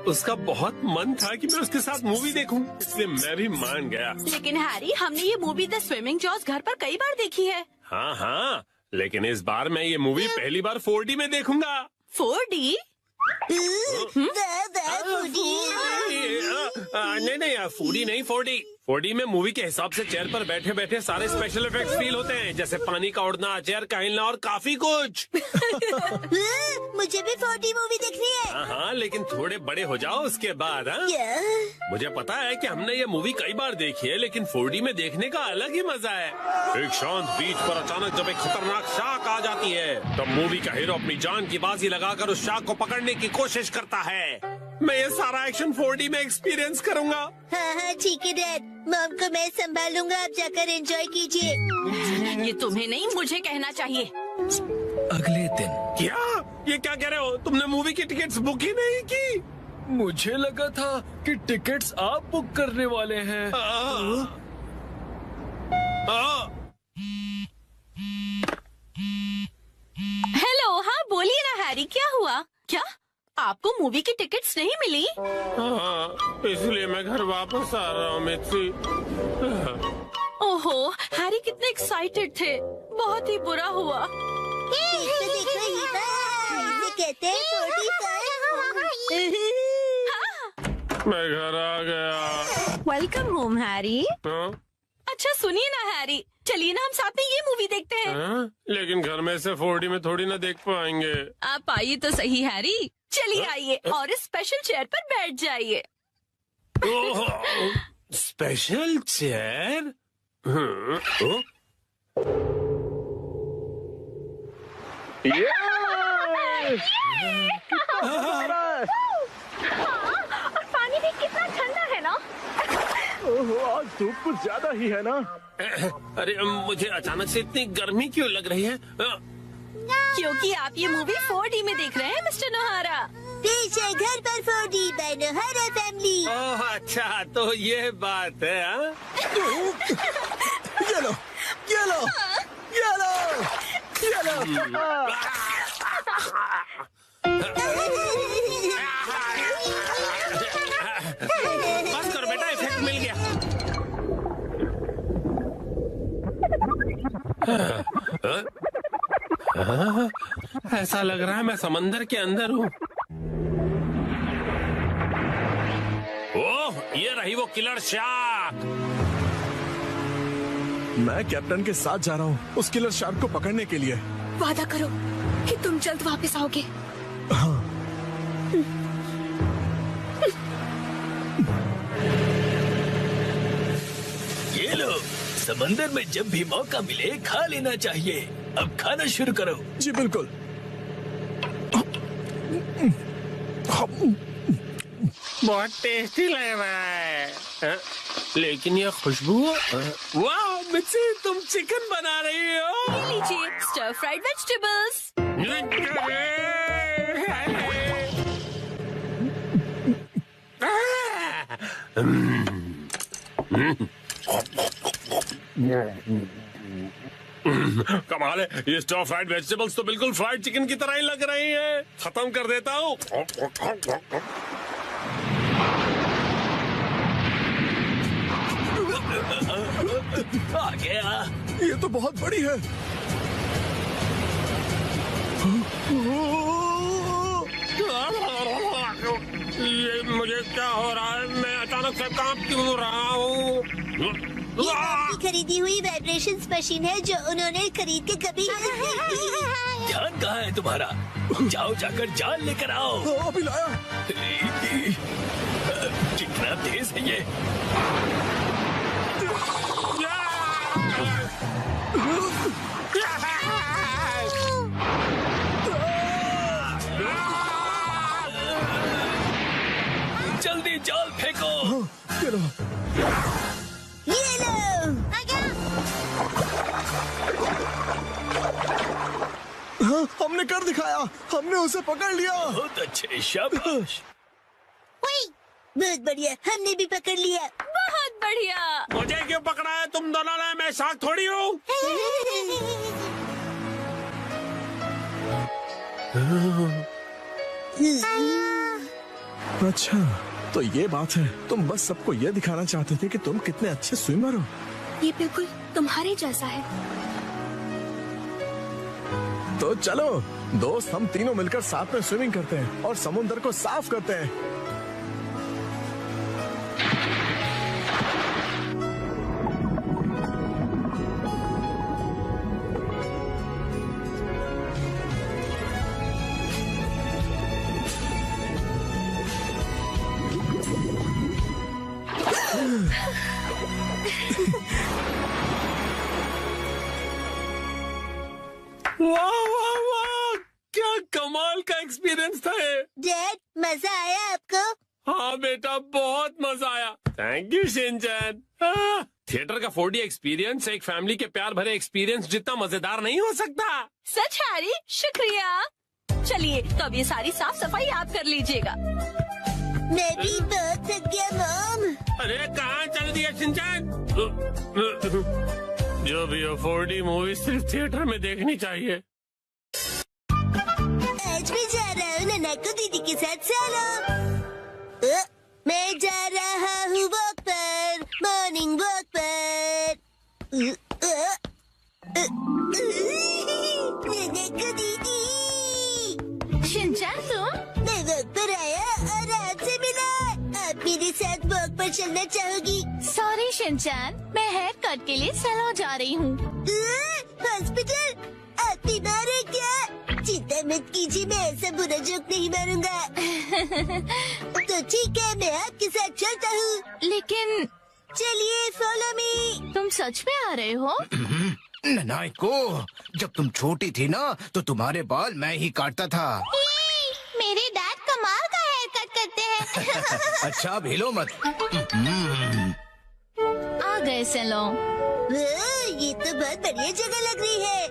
उसका बहुत मन था कि मैं उसके साथ मूवी देखूं, इसलिए मैं भी मान गया। लेकिन हैरी, हमने ये मूवी द स्विमिंग जॉस घर पर कई बार देखी है। हाँ हाँ, लेकिन इस बार मैं ये मूवी पहली बार 4D में देखूंगा। 4D? नहीं 4D नहीं 4D। 4D में मूवी के हिसाब से चेयर पर बैठे बैठे सारे स्पेशल इफेक्ट्स फील होते हैं, जैसे पानी का उड़ना, चेयर का हिलना और काफी कुछ। मुझे भी 4D मूवी देखनी है। हाँ, लेकिन थोड़े बड़े हो जाओ उसके बाद। मुझे पता है कि हमने ये मूवी कई बार देखी है, लेकिन 4D में देखने का अलग ही मजा है। एक शांत बीच पर अचानक जब एक खतरनाक शार्क आ जाती है, तब मूवी का हीरो अपनी जान की बाजी लगाकर उस शार्क को पकड़ने की कोशिश करता है। मैं ये सारा एक्शन 4D में एक्सपीरियंस करूंगा। हाँ, ठीक है डैड, मॉम को मैं संभालूंगा, आप जाकर एंजॉय कीजिए। ये तुम्हें नहीं, मुझे कहना चाहिए। अगले दिन। क्या? ये क्या कह रहे हो? तुमने मूवी की टिकट्स बुक ही नहीं की? मुझे लगा था कि टिकट्स आप बुक करने वाले हैं। हेलो, हाँ बोलिए ना हैरी, क्या हुआ? क्या आपको मूवी की टिकट्स नहीं मिली? हाँ, इसलिए मैं घर वापस आ रहा हूँ मित्सी। ओहो, हैरी कितने एक्साइटेड थे। बहुत ही बुरा हुआ। देखो ये बात, इसे कहते हैं 45। मैं घर आ गया। Welcome home Harry. हाँ? अच्छा सुनिए ना हैरी, चलिए ना हम साथ में ये मूवी देखते हैं। हाँ? लेकिन घर में से 4D में थोड़ी ना देख पाएंगे। आप आइए तो सही हैरी, चलिए आइए और इस स्पेशल चेयर पर बैठ जाइए। Special chair? और पानी भी कितना ठंडा है ना। ओहो, आज धूप कुछ ज्यादा ही है ना। अरे मुझे अचानक से इतनी गर्मी क्यों लग रही है? क्योंकि आप ये मूवी 4D में देख रहे हैं मिस्टर नोहारा। पीछे घर पर 4D बैनोहरा फैमिली। ओह अच्छा, तो ये बात है हाँ? ये लो, ये लो, ये लो, ये लो। बस करो बेटा, इफेक्ट मिल गया। ऐसा लग रहा है मैं समंदर के अंदर हूँ। ओह, ये रही वो किलर शार्क। मैं कैप्टन के साथ जा रहा हूँ उस किलर शार्क को पकड़ने के लिए। वादा करो कि तुम जल्द वापस आओगे। हाँ। ये लो, समंदर में जब भी मौका मिले खा लेना चाहिए। अब खाना शुरू करो। जी बिल्कुल। बहुत टेस्टी लग रहा है हाँ? लेकिन ये खुशबू, वाह मिक्सी, तुम चिकन बना रही हो। लीजिए स्टर फ्राइड वेजिटेबल्स। कमाल है, ये स्टर फ्राइड वेजिटेबल्स तो बिल्कुल फ्राइड चिकन की तरह ही लग रही है। खत्म कर देता हूँ। आ गया। ये तो बहुत बड़ी है। ये मुझे क्या हो रहा है? मैं अचानक से कांप क्यों रहा हूँ? ये आपकी खरीदी हुई वाइब्रेशंस मशीन है जो उन्होंने खरीद के कभी ध्यान कहाँ है तुम्हारा? जाओ जाकर जाल लेकर आओ। अभी लाया। कितना तेज है ये। जल्दी जाल फेंको। ये लो। ये लो। हाँ, हमने कर दिखाया। हमने उसे पकड़ लिया। बहुत अच्छे, शाबाश। बहुत बढ़िया, हमने भी पकड़ लिया। बहुत बढ़िया। मुझे क्यों पकड़ा है तुम दोनों ने? मैं शार्क थोड़ी हूँ। अच्छा, तो ये बात है। तुम बस सबको ये दिखाना चाहते थे कि तुम कितने अच्छे स्विमर हो। ये बिल्कुल तुम्हारे जैसा है। तो चलो दोस्त, हम तीनों मिलकर साथ में स्विमिंग करते हैं और समुद्र को साफ करते हैं। वाह वाह वाह, क्या कमाल का एक्सपीरियंस था ये। डैड, मजा आया आपको? हाँ बेटा, बहुत मजा आया। Thank you Shinchan. थिएटर का 4D एक्सपीरियंस एक फैमिली के प्यार भरे एक्सपीरियंस जितना मजेदार नहीं हो सकता। सच हैरी, शुक्रिया। चलिए तो अब ये सारी साफ सफाई आप कर लीजिएगा। मैं भी बहुत थक गया मॉम। अरे कहाँ चल दिया शिनचैन? जो भी हो, 4D मूवी सिर्फ थिएटर में देखनी चाहिए। आज मैं जा रहा हूँ ननाको दीदी के साथ चलो। मैं जा रहा हूँ वॉक पर, मॉर्निंग वॉक पर। ननाको दीदी। शिनचैन तुम? मैं वॉक पर आया और आपसे मिला। आप मेरे साथ वॉक पर चलना चाहोगी? सॉरी शिनचैन, मैं हेयर कट के लिए सैलून जा रही हूँ। हॉस्पिटल? आप बीमार है क्या? चिंता मत कीजिए, मैं ऐसा बुरा जोक नहीं मारूंगा। तो ठीक है, मैं आपके साथ चलता हूँ। लेकिन चलिए फॉलो मी। तुम सच में आ रहे हो? नाइको, जब तुम छोटी थी ना तो तुम्हारे बाल मैं ही काटता था। मेरे डैड कमाल का हेयर कट करते हैं। अच्छा, अब हिलो मत। आ गए सैलून। ये तो बहुत बढ़िया जगह लग रही है।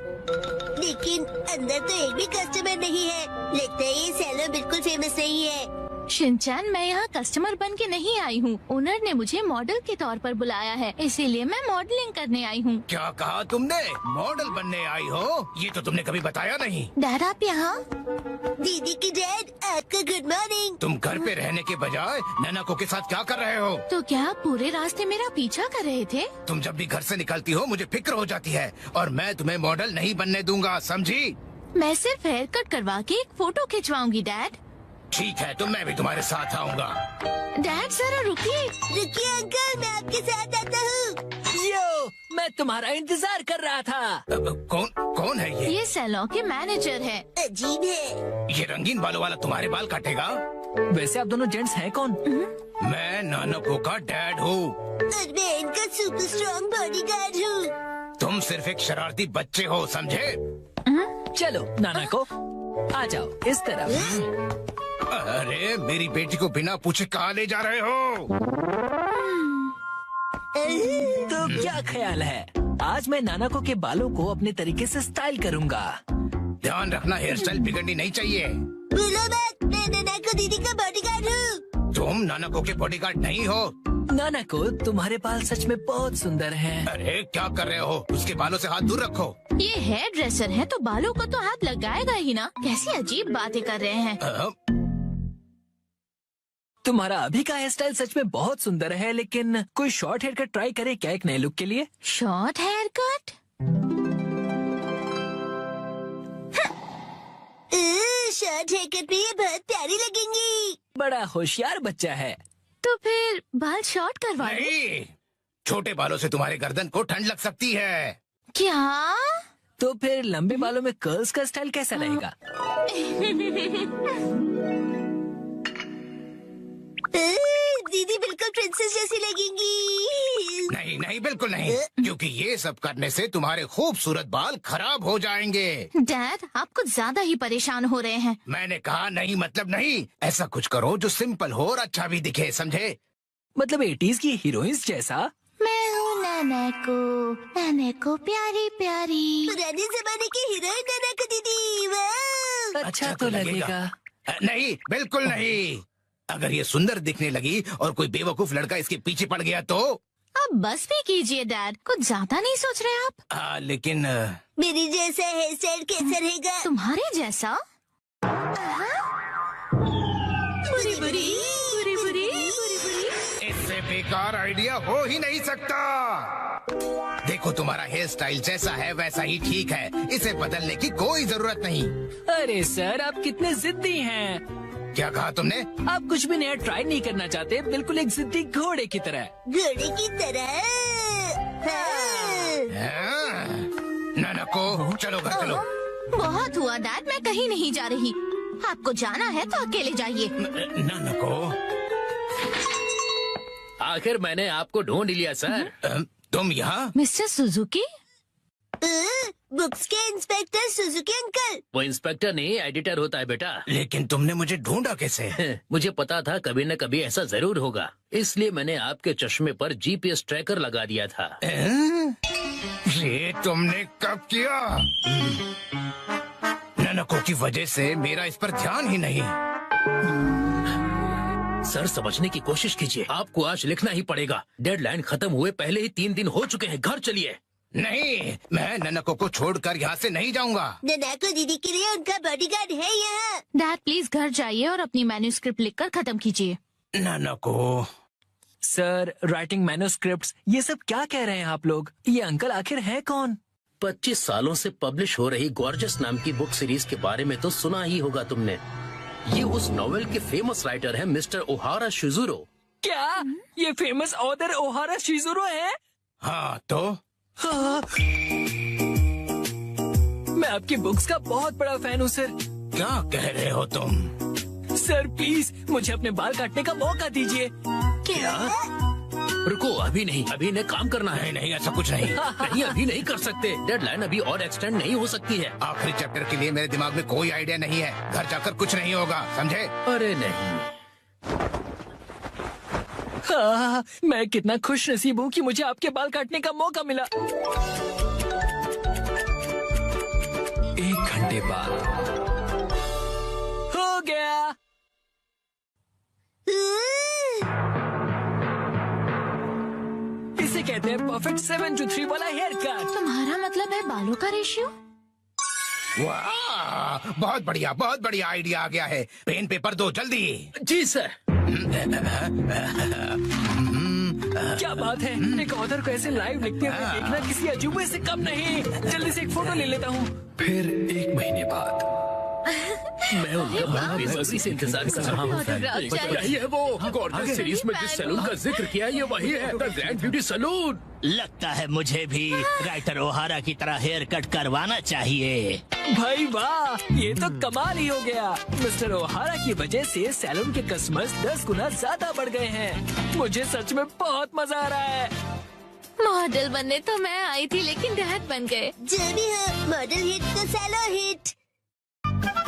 लेकिन अंदर तो एक भी कस्टमर नहीं है। लगता है ये सैलून बिल्कुल फेमस नहीं है। शिनचैन, मैं यहाँ कस्टमर बन के नहीं आई हूँ। ओनर ने मुझे मॉडल के तौर पर बुलाया है, इसीलिए मैं मॉडलिंग करने आई हूँ। क्या कहा तुमने? मॉडल बनने आई हो? ये तो तुमने कभी बताया नहीं। डैड, आप यहाँ? दीदी की डैड, आपका गुड मॉर्निंग। तुम घर पे रहने के बजाय नैनाको के साथ क्या कर रहे हो? तो क्या आप पूरे रास्ते मेरा पीछा कर रहे थे? तुम जब भी घर से निकलती हो मुझे फिक्र हो जाती है, और मैं तुम्हें मॉडल नहीं बनने दूंगा, समझी? मैं सिर्फ हेयर कट करवा के एक फोटो खिंचवाऊंगी डैड। ठीक है, तो मैं भी तुम्हारे साथ आऊंगा। डैड जरा रुकिए। रुकिए अंकल, मैं आपके साथ आता हूँ। यो, मैं तुम्हारा इंतजार कर रहा था। कौन है ये? ये सैलून के मैनेजर है। अजीब है। ये रंगीन बालों वाला तुम्हारे बाल काटेगा? वैसे आप दोनों जेंट्स हैं कौन? मैं नानको का डैड हूँ। और मैं इनका सुपर स्ट्रॉन्ग बॉडीगार्ड हूँ। तुम सिर्फ एक शरारती बच्चे हो, समझे? चलो नाना को आ जाओ इस तरफ। अरे मेरी बेटी को बिना पूछे कहाँ ले जा रहे हो? तो क्या ख्याल है, आज मैं नानाको के बालों को अपने तरीके से स्टाइल करूंगा। ध्यान रखना, हेयर स्टाइल बिगड़नी नहीं चाहिए। बोलो मत, मैं नानाको दीदी का बॉडीगार्ड हूँ। तुम नानाको के बॉडीगार्ड नहीं हो। नानाको, तुम्हारे बाल सच में बहुत सुंदर हैं। अरे क्या कर रहे हो? उसके बालों से हाथ दूर रखो। ये हेयर ड्रेसर है तो बालों को तो हाथ लगाएगा ही ना। कैसी अजीब बातें कर रहे हैं। तुम्हारा अभी का हेयर स्टाइल सच में बहुत सुंदर है, लेकिन कोई शॉर्ट हेयर कट ट्राई करे क्या एक नए लुक के लिए? Short haircut? Short haircut में ये बहुत प्यारी लगेंगी। बड़ा होशियार बच्चा है। तो फिर बाल शॉर्ट करवा लो। नहीं, छोटे बालों से तुम्हारे गर्दन को ठंड लग सकती है। क्या? तो फिर लंबे बालों में कर्ल्स का स्टाइल कैसा रहेगा? दीदी बिल्कुल प्रिंसेस जैसी लगेंगी। नहीं नहीं, बिल्कुल नहीं, क्योंकि ये सब करने से तुम्हारे खूबसूरत बाल खराब हो जाएंगे। डैड, आप कुछ ज्यादा ही परेशान हो रहे हैं। मैंने कहा नहीं मतलब नहीं। ऐसा कुछ करो जो सिंपल हो और अच्छा भी दिखे, समझे? मतलब 80s की हीरोइंस जैसा? मैं हूँ नानाको प्यारी प्यारी। पुराने जमाने की हीरोइन नानाको दीदी। वाह! अच्छा तो लगेगा। नहीं, बिल्कुल नहीं। अगर ये सुंदर दिखने लगी और कोई बेवकूफ लड़का इसके पीछे पड़ गया तो? अब बस भी कीजिए डैड, कुछ ज्यादा नहीं सोच रहे आप? लेकिन मेरी जैसा हेयर स्टाइल कैसा रहेगा? तुम्हारे जैसा? बुरी बुरी बुरी बुरी। इससे बेकार आइडिया हो ही नहीं सकता। देखो, तुम्हारा हेयर स्टाइल जैसा है वैसा ही ठीक है, इसे बदलने की कोई जरूरत नहीं। अरे सर, आप कितने जिद्दी हैं। क्या कहा तुमने? आप कुछ भी नया ट्राई नहीं करना चाहते, बिल्कुल एक जिद्दी घोड़े की तरह। घोड़े की तरह? नानाको, चलो घर चलो। बहुत हुआ डैड, मैं कहीं नहीं जा रही। आपको जाना है तो अकेले जाइए। नानाको, आखिर मैंने आपको ढूंढ लिया सर। तुम यहाँ? Mister Suzuki? बुक्स के इंस्पेक्टर सुजुकी अंकल। वो इंस्पेक्टर नहीं, एडिटर होता है बेटा। लेकिन तुमने मुझे ढूंढा कैसे? मुझे पता था कभी न कभी ऐसा जरूर होगा, इसलिए मैंने आपके चश्मे पर जीपीएस ट्रैकर लगा दिया था। ये तुमने कब किया? नानाको की वजह से मेरा इस पर ध्यान ही नहीं। सर, समझने की कोशिश कीजिए, आपको आज लिखना ही पड़ेगा। डेडलाइन खत्म हुए पहले ही 3 दिन हो चुके हैं। घर चलिए। नहीं, मैं नानाको को छोड़कर यहाँ से नहीं जाऊँगा। नानाको दीदी के लिए उनका बॉडीगार्ड है यहाँ। डैड प्लीज घर जाइए और अपनी मैन्युस्क्रिप्ट लिखकर खत्म कीजिए। नानाको। सर, राइटिंग मैन्युस्क्रिप्ट्स, ये सब क्या कह रहे हैं आप लोग? ये अंकल आखिर हैं कौन? 25 सालों से पब्लिश हो रही गॉर्जियस नाम की बुक सीरीज के बारे में तो सुना ही होगा तुमने। ये उस नॉवेल के फेमस राइटर हैं मिस्टर ओहारा शिजुरो। क्या ये फेमस ऑथर ओहारा शिजुरो है? हाँ तो? हाँ। मैं आपकी बुक्स का बहुत बड़ा फैन हूँ सर। क्या कह रहे हो तुम? सर प्लीज मुझे अपने बाल काटने का मौका दीजिए। क्या? रुको, अभी नहीं, अभी ने काम करना है। नहीं, ऐसा कुछ नहीं। नहीं, अभी नहीं कर सकते। डेडलाइन अभी और एक्सटेंड नहीं हो सकती है। आखिरी चैप्टर के लिए मेरे दिमाग में कोई आइडिया नहीं है। घर जाकर कुछ नहीं होगा, समझे? अरे नहीं। हाँ, मैं कितना खुश नसीब हूँ कि मुझे आपके बाल काटने का मौका मिला। 1 घंटे बाद हो गया। इसे कहते हैं परफेक्ट 7 to 3 वाला हेयर कट। तुम्हारा मतलब है बालों का रेशियो? वाह, बहुत बढ़िया आइडिया आ गया है। पेन पेपर दो जल्दी। जी सर। क्या बात है, एक ऑथर को ऐसे लाइव लिखते हुए देखना किसी अजूबे से कम नहीं। जल्दी से एक फोटो ले लेता हूँ। फिर 1 महीने बाद मैं उनका बेसब्री से इंतजार कर रहा हूँ। यही है वो गॉर्जियस सीरीज में जिस सैलून का जिक्र किया, ये वही है, द ग्रैंड ब्यूटी सैलून। लगता है मुझे भी राइटर ओहारा की तरह हेयर कट करवाना चाहिए। भाई वाह, ये तो कमाल ही हो गया। मिस्टर ओहारा की वजह से सैलून के कस्टमर्स 10 गुना ज्यादा बढ़ गए हैं। मुझे सच में बहुत मजा आ रहा है। मॉडल बनने तो मैं आई थी, लेकिन डैड बन गए। जो भी हो, मॉडल हिट तो सैलो हिट।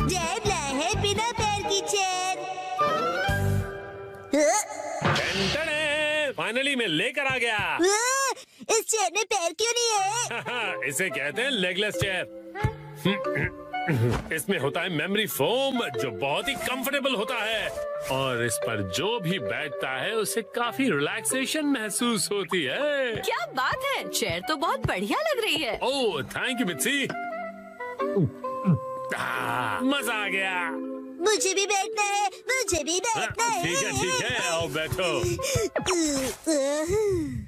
डैड लाए है बिना पैर की चेयर। फाइनली मैं लेकर आ गया। इस चेयर में पैर क्यों नहीं है? इसे कहते हैं लेगलेस चेयर। इसमें होता है मेमोरी फोम, जो बहुत ही कंफर्टेबल होता है, और इस पर जो भी बैठता है उसे काफी रिलैक्सेशन महसूस होती है। क्या बात है, चेयर तो बहुत बढ़िया लग रही है। Oh thank you Mitsi. मजा आ गया। मुझे भी बैठना है, मुझे भी बैठना है। ठीक है, आओ बैठो।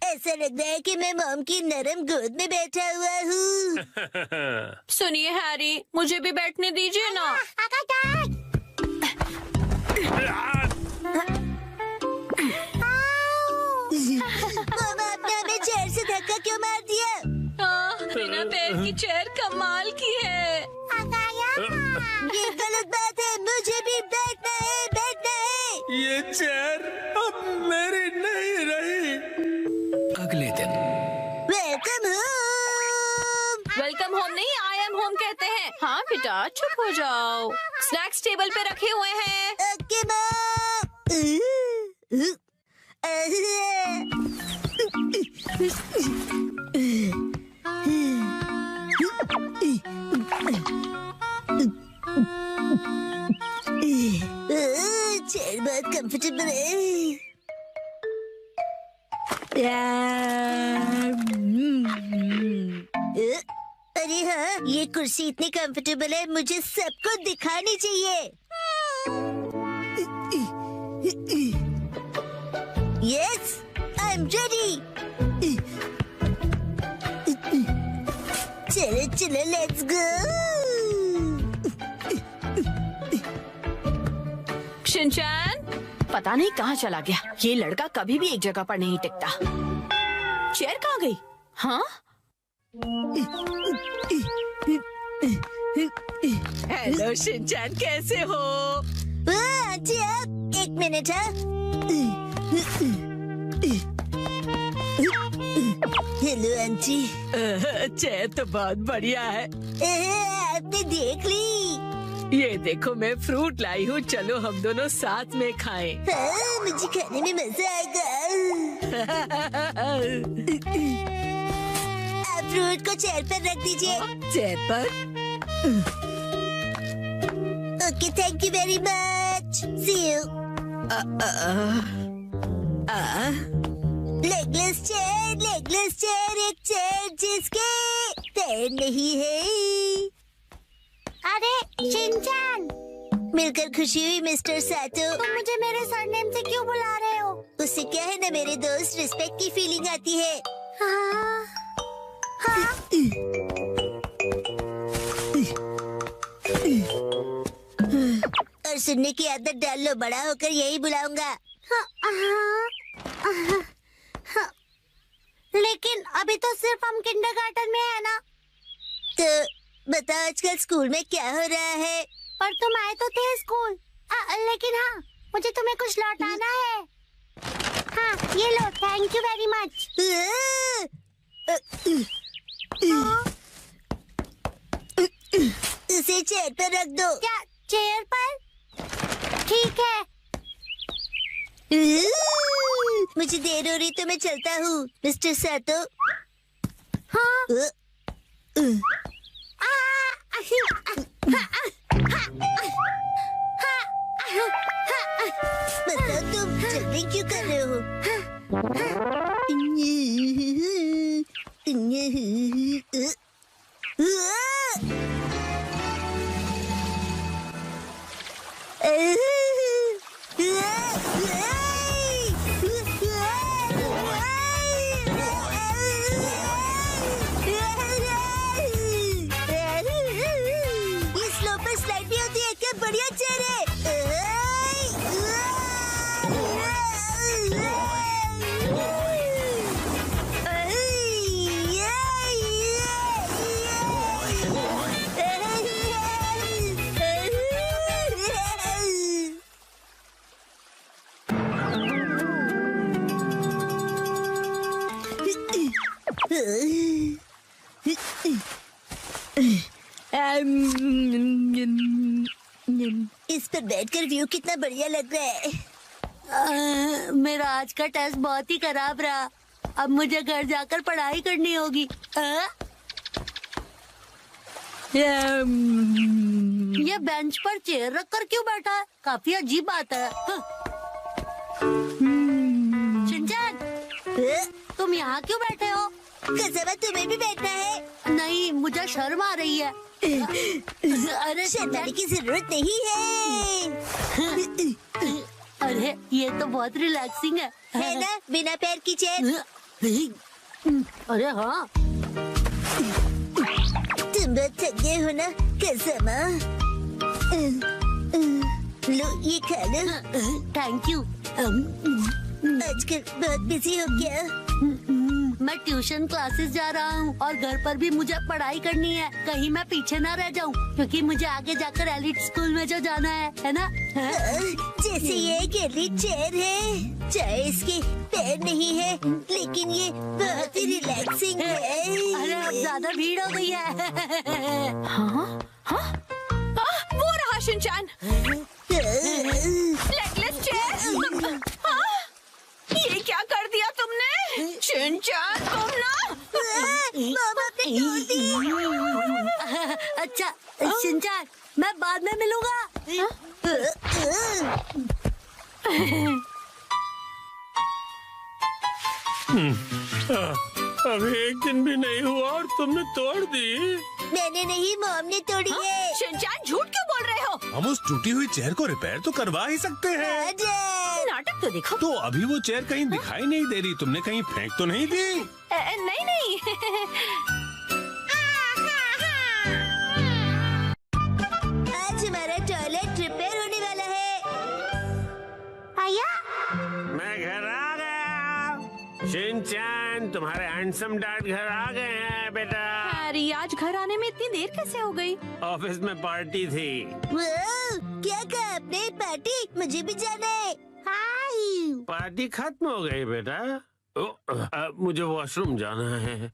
ऐसा लग रहा है कि मैं मॉम की नरम गोद में बैठा हुआ हूँ। सुनिए हैरी, मुझे भी बैठने दीजिए ना। मामा, आपने हमें चेयर से धक्का क्यों मार दिया? बिना पैर की चेयर कमाल की है। ये गलत बात है, मुझे भी बैठना है, बैठना है। ये चेयर अब मेरी नहीं रही। अगले दिन वेलकम होम। वेलकम होम नहीं, आई एम होम कहते हैं। हाँ बेटा, चुप हो जाओ। स्नैक्स टेबल पे रखे हुए हैं। Okay mom. चेयर बहुत कंफर्टेबल है। अरे हाँ, ये कुर्सी इतनी कंफर्टेबल है, मुझे सबको दिखानी चाहिए। Yes, I am ready. चलो चलो, लेट्स गो। शिनचैन, पता नहीं कहाँ चला गया। ये लड़का कभी भी एक जगह पर नहीं टिकता। चेयर कहाँ गई? हाँ? हेलो शिनचैन, कैसे हो? आंटी, आप 1 मिनट है। Hello aunty. चेयर तो बहुत बढ़िया है। आपने देख ली? ये देखो, मैं फ्रूट लाई हूँ, चलो हम दोनों साथ में खाएं। हाँ, मुझे खाने में मजा आएगा। आप फ्रूट को चेयर पर रख दीजिए। चेयर पर? Okay, thank you very much. See you. Legless chair, एक चेयर जिसके पैर नहीं है। अरे शिनचैन, मिलकर खुशी हुई मिस्टर सातो। तुम मुझे मेरे सरनेम से क्यों बुला रहे हो? उससे क्या है ना मेरे दोस्त, रिस्पेक्ट की फीलिंग आती है। हाँ, हाँ। और सुनने की आदत डाल लो, बड़ा होकर यही बुलाऊंगा। लेकिन अभी तो सिर्फ हम किंडरगार्टन में है ना। तो बताओ आजकल स्कूल में क्या हो रहा है? पर तुम आए तो थे स्कूल। लेकिन हाँ, मुझे तुम्हें कुछ लौटाना है। हाँ, ये लो, थैंक यू वेरी मच। उसे चेयर पर रख दो। क्या चेयर पर? ठीक है। मुझे देर हो रही तो मैं चलता हूँ, मिस्टर सातो। हाँ? बताओ तुम जल्दी क्यों कर रहे हो? ये स्लो पर स्लाइड भी होती है क्या? बढ़िया चेहरे। इस पर बैठकर व्यू कितना बढ़िया लग रहा है। मेरा आज का टेस्ट बहुत ही खराब रहा। अब मुझे घर जाकर पढ़ाई करनी होगी। ये बेंच पर चेयर रखकर क्यों बैठा है? काफी अजीब बात है। शिनचैन, तुम यहाँ क्यों बैठे हो? कज़ामा तुम्हें भी बैठना है? नहीं, मुझे शर्म आ रही है। अरे शर्माने की जरूरत नहीं है। अरे ये तो बहुत रिलैक्सिंग है ना, बिना पैर की चेयर। अरे हाँ, तुम बहुत थक गए हो ना कज़ामा? लो ये खा लो। Thank you. आजकल बहुत बिजी हो गया। मैं ट्यूशन क्लासेस जा रहा हूँ और घर पर भी मुझे पढ़ाई करनी है। कहीं मैं पीछे ना रह जाऊँ, क्योंकि मुझे आगे जाकर एलिट स्कूल में जो जाना है ना? जैसे ये एक एलिट चेयर है, चाहे इसके पैर नहीं है, लेकिन ये बहुत ही रिलैक्सिंग है। अरे अब ज्यादा भीड़ हो गई है। हाँ? वो रहा शिनचैन। Legless chair. ये क्या कर दिया तुमने? शिनचैन तुम ना। मामा ने तोड़ दी। अच्छा शिनचैन, मैं बाद में मिलूंगा। अभी एक दिन भी नहीं हुआ और तुमने तोड़ दी। मैंने नहीं, मॉम ने तोड़ी है। शिनचैन झूठ क्यों बोल रहे हो? हम उस टूटी हुई चेयर को रिपेयर तो करवा ही सकते हैं। नाटक तो देखो। तो अभी वो चेयर कहीं दिखाई नहीं दे रही, तुमने कहीं फेंक तो नहीं दी? नहीं। आज हमारा टॉयलेट रिपेयर होने वाला है। आया? मैं घर आ गया। शिनचैन, तुम्हारे हैंडसम डैड घर आ गए हैं बेटा। हैरी, आज घर आने में इतनी देर कैसे हो गई? ऑफिस में पार्टी थी। क्या कहा आपने? पार्टी? मुझे भी जाना है। हाय। पार्टी खत्म हो गई बेटा। मुझे वॉशरूम जाना है।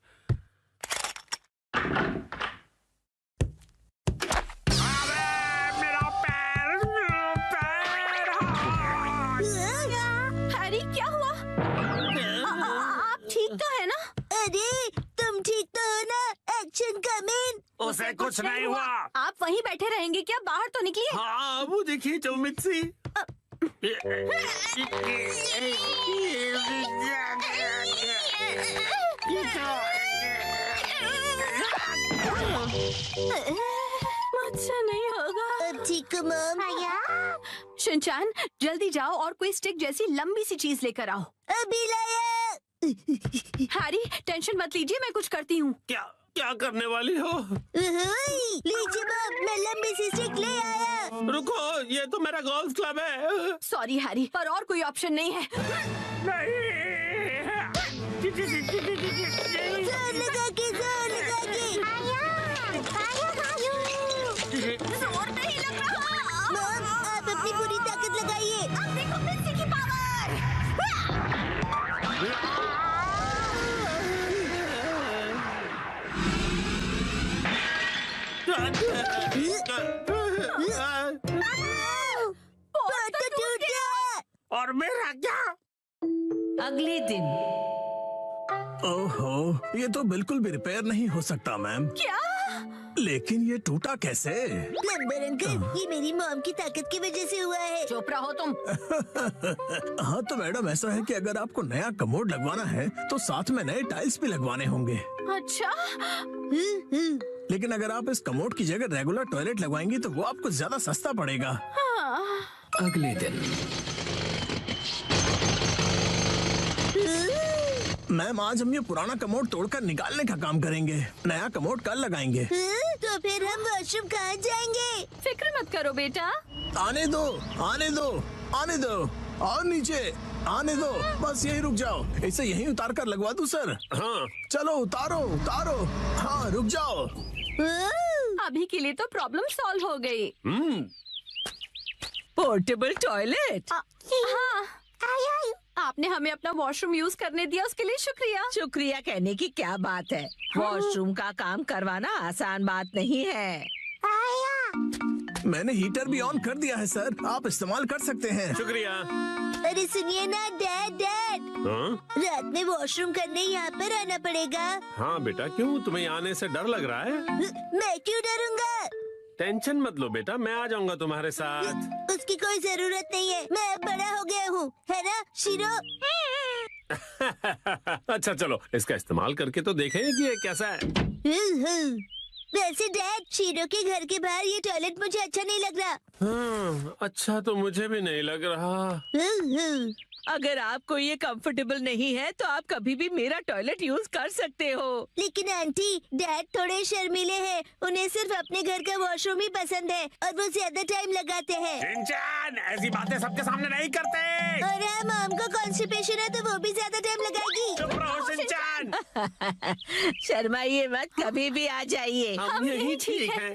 हैरी, क्या हुआ? आप ठीक तो है ना? अरे तुम ठीक तो हो ना? Action coming. उसे कुछ नहीं हुआ। आप वहीं बैठे रहेंगे क्या? बाहर तो निकलिए। हाँ, वो देखिए चौमित्सी। मुझसे नहीं होगा। अब ठीक हो मॉम? शिनचैन, जल्दी जाओ और कोई स्टिक जैसी लंबी सी चीज लेकर आओ। अभी लाया। हैरी, टेंशन मत लीजिए, मैं कुछ करती हूँ। क्या करने वाली हो? लीजिए मॉम, मैं लंबी सी स्टिक ले आया। रुको, ये तो मेरा गोल्फ क्लब है। सॉरी हैरी, पर और कोई ऑप्शन नहीं है। जोर लगा के जोर नहीं लग रहा। मॉम, आप अपनी पूरी ताकत लगाइए। अब देखो मिस्सी की पावर। तो टूट गया। और मेरा क्या? अगले दिन। ओहो, ये तो बिल्कुल भी रिपेयर नहीं हो सकता मैम। क्या? लेकिन ये टूटा कैसे? प्लम्बर अंकल, ये मेरी मॉम की ताकत की वजह से हुआ है। चुप रहो तुम। हाँ तो मैडम ऐसा है कि अगर आपको नया कमोड लगवाना है तो साथ में नए टाइल्स भी लगवाने होंगे। अच्छा, लेकिन अगर आप इस कमोड की जगह रेगुलर टॉयलेट लगवाएंगी तो वो आपको ज्यादा सस्ता पड़ेगा। अगले दिन मैम, आज हम ये पुराना कमोड तोड़कर निकालने का काम करेंगे। नया कमोड कल लगाएंगे। तो फिर हम वॉशरूम कहाँ जाएंगे? फिक्र मत करो बेटा। आने दो, आने दो, आने दो, और नीचे आने दो। बस यही रुक जाओ। इसे यहीं उतार कर लगवा दूं सर? हाँ चलो उतारो उतारो। हाँ रुक जाओ। अभी के लिए तो प्रॉब्लम सॉल्व हो गई। Portable toilet. हाँ, आपने हमें अपना वॉशरूम यूज करने दिया, उसके लिए शुक्रिया। शुक्रिया कहने की क्या बात है। वॉशरूम का काम करवाना आसान बात नहीं है। मैंने हीटर भी ऑन कर दिया है सर, आप इस्तेमाल कर सकते हैं। शुक्रिया। अरे सुनिए ना डैड, रात में वॉशरूम करने यहाँ पर आना पड़ेगा। हाँ बेटा, क्यों तुम्हें यहाँ आने से डर लग रहा है? मैं क्यों डरूंगा? टेंशन मत लो बेटा, मैं आ जाऊंगा तुम्हारे साथ। उसकी कोई जरूरत नहीं है, मैं अब बड़ा हो गया हूँ, है ना शीरो? अच्छा चलो, इसका इस्तेमाल करके तो देखें कि ये कैसा है। वैसे डैड, शीरो के घर के बाहर ये टॉयलेट मुझे अच्छा नहीं लग रहा। हाँ, अच्छा तो मुझे भी नहीं लग रहा। अगर आपको ये कंफर्टेबल नहीं है तो आप कभी भी मेरा टॉयलेट यूज कर सकते हो। लेकिन आंटी, डैड थोड़े शर्मीले हैं, उन्हें सिर्फ अपने घर का वॉशरूम ही पसंद है और वो ज्यादा टाइम लगाते हैं। शिनचैन, ऐसी बातें सबके सामने नहीं करते। और हाँ, मॉम को कॉन्स्टिपेशन है तो वो भी ज्यादा टाइम लगाएगी। चुप रहो शिनचैन। शर्माइए मत, कभी भी आ जाइए। हम यही ठीक है।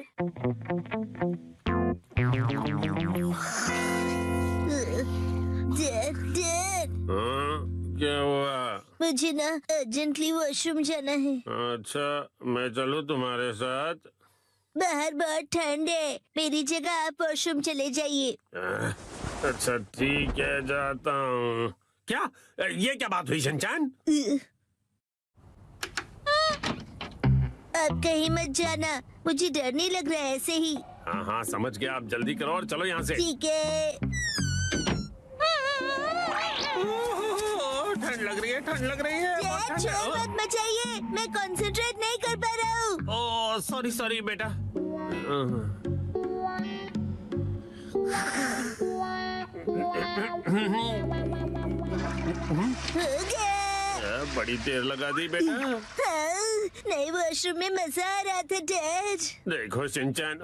डैड, क्या हुआ? मुझे ना अर्जेंटली वॉशरूम जाना है। अच्छा, मैं चलूं तुम्हारे साथ? बाहर बहुत ठंड है, मेरी जगह आप वॉशरूम चले जाइए। अच्छा ठीक है, जाता हूँ। क्या ये क्या बात हुई शिनचैन? आप कहीं मत जाना, मुझे डर नहीं लग रहा है ऐसे ही। हाँ हाँ समझ गया, आप जल्दी करो और चलो यहाँ से। ठीक है। ठंड लग रही है, ठंड लग रही है। डैड, शोर मत मचाइए, मैं कंसंट्रेट नहीं कर पा रहा हूँ। ओह सॉरी सॉरी बेटा। हो गया। बड़ी देर लगा दी बेटा। हाँ, नए वॉशरूम में मजा आ रहा था डैड। देखो शिनचैन,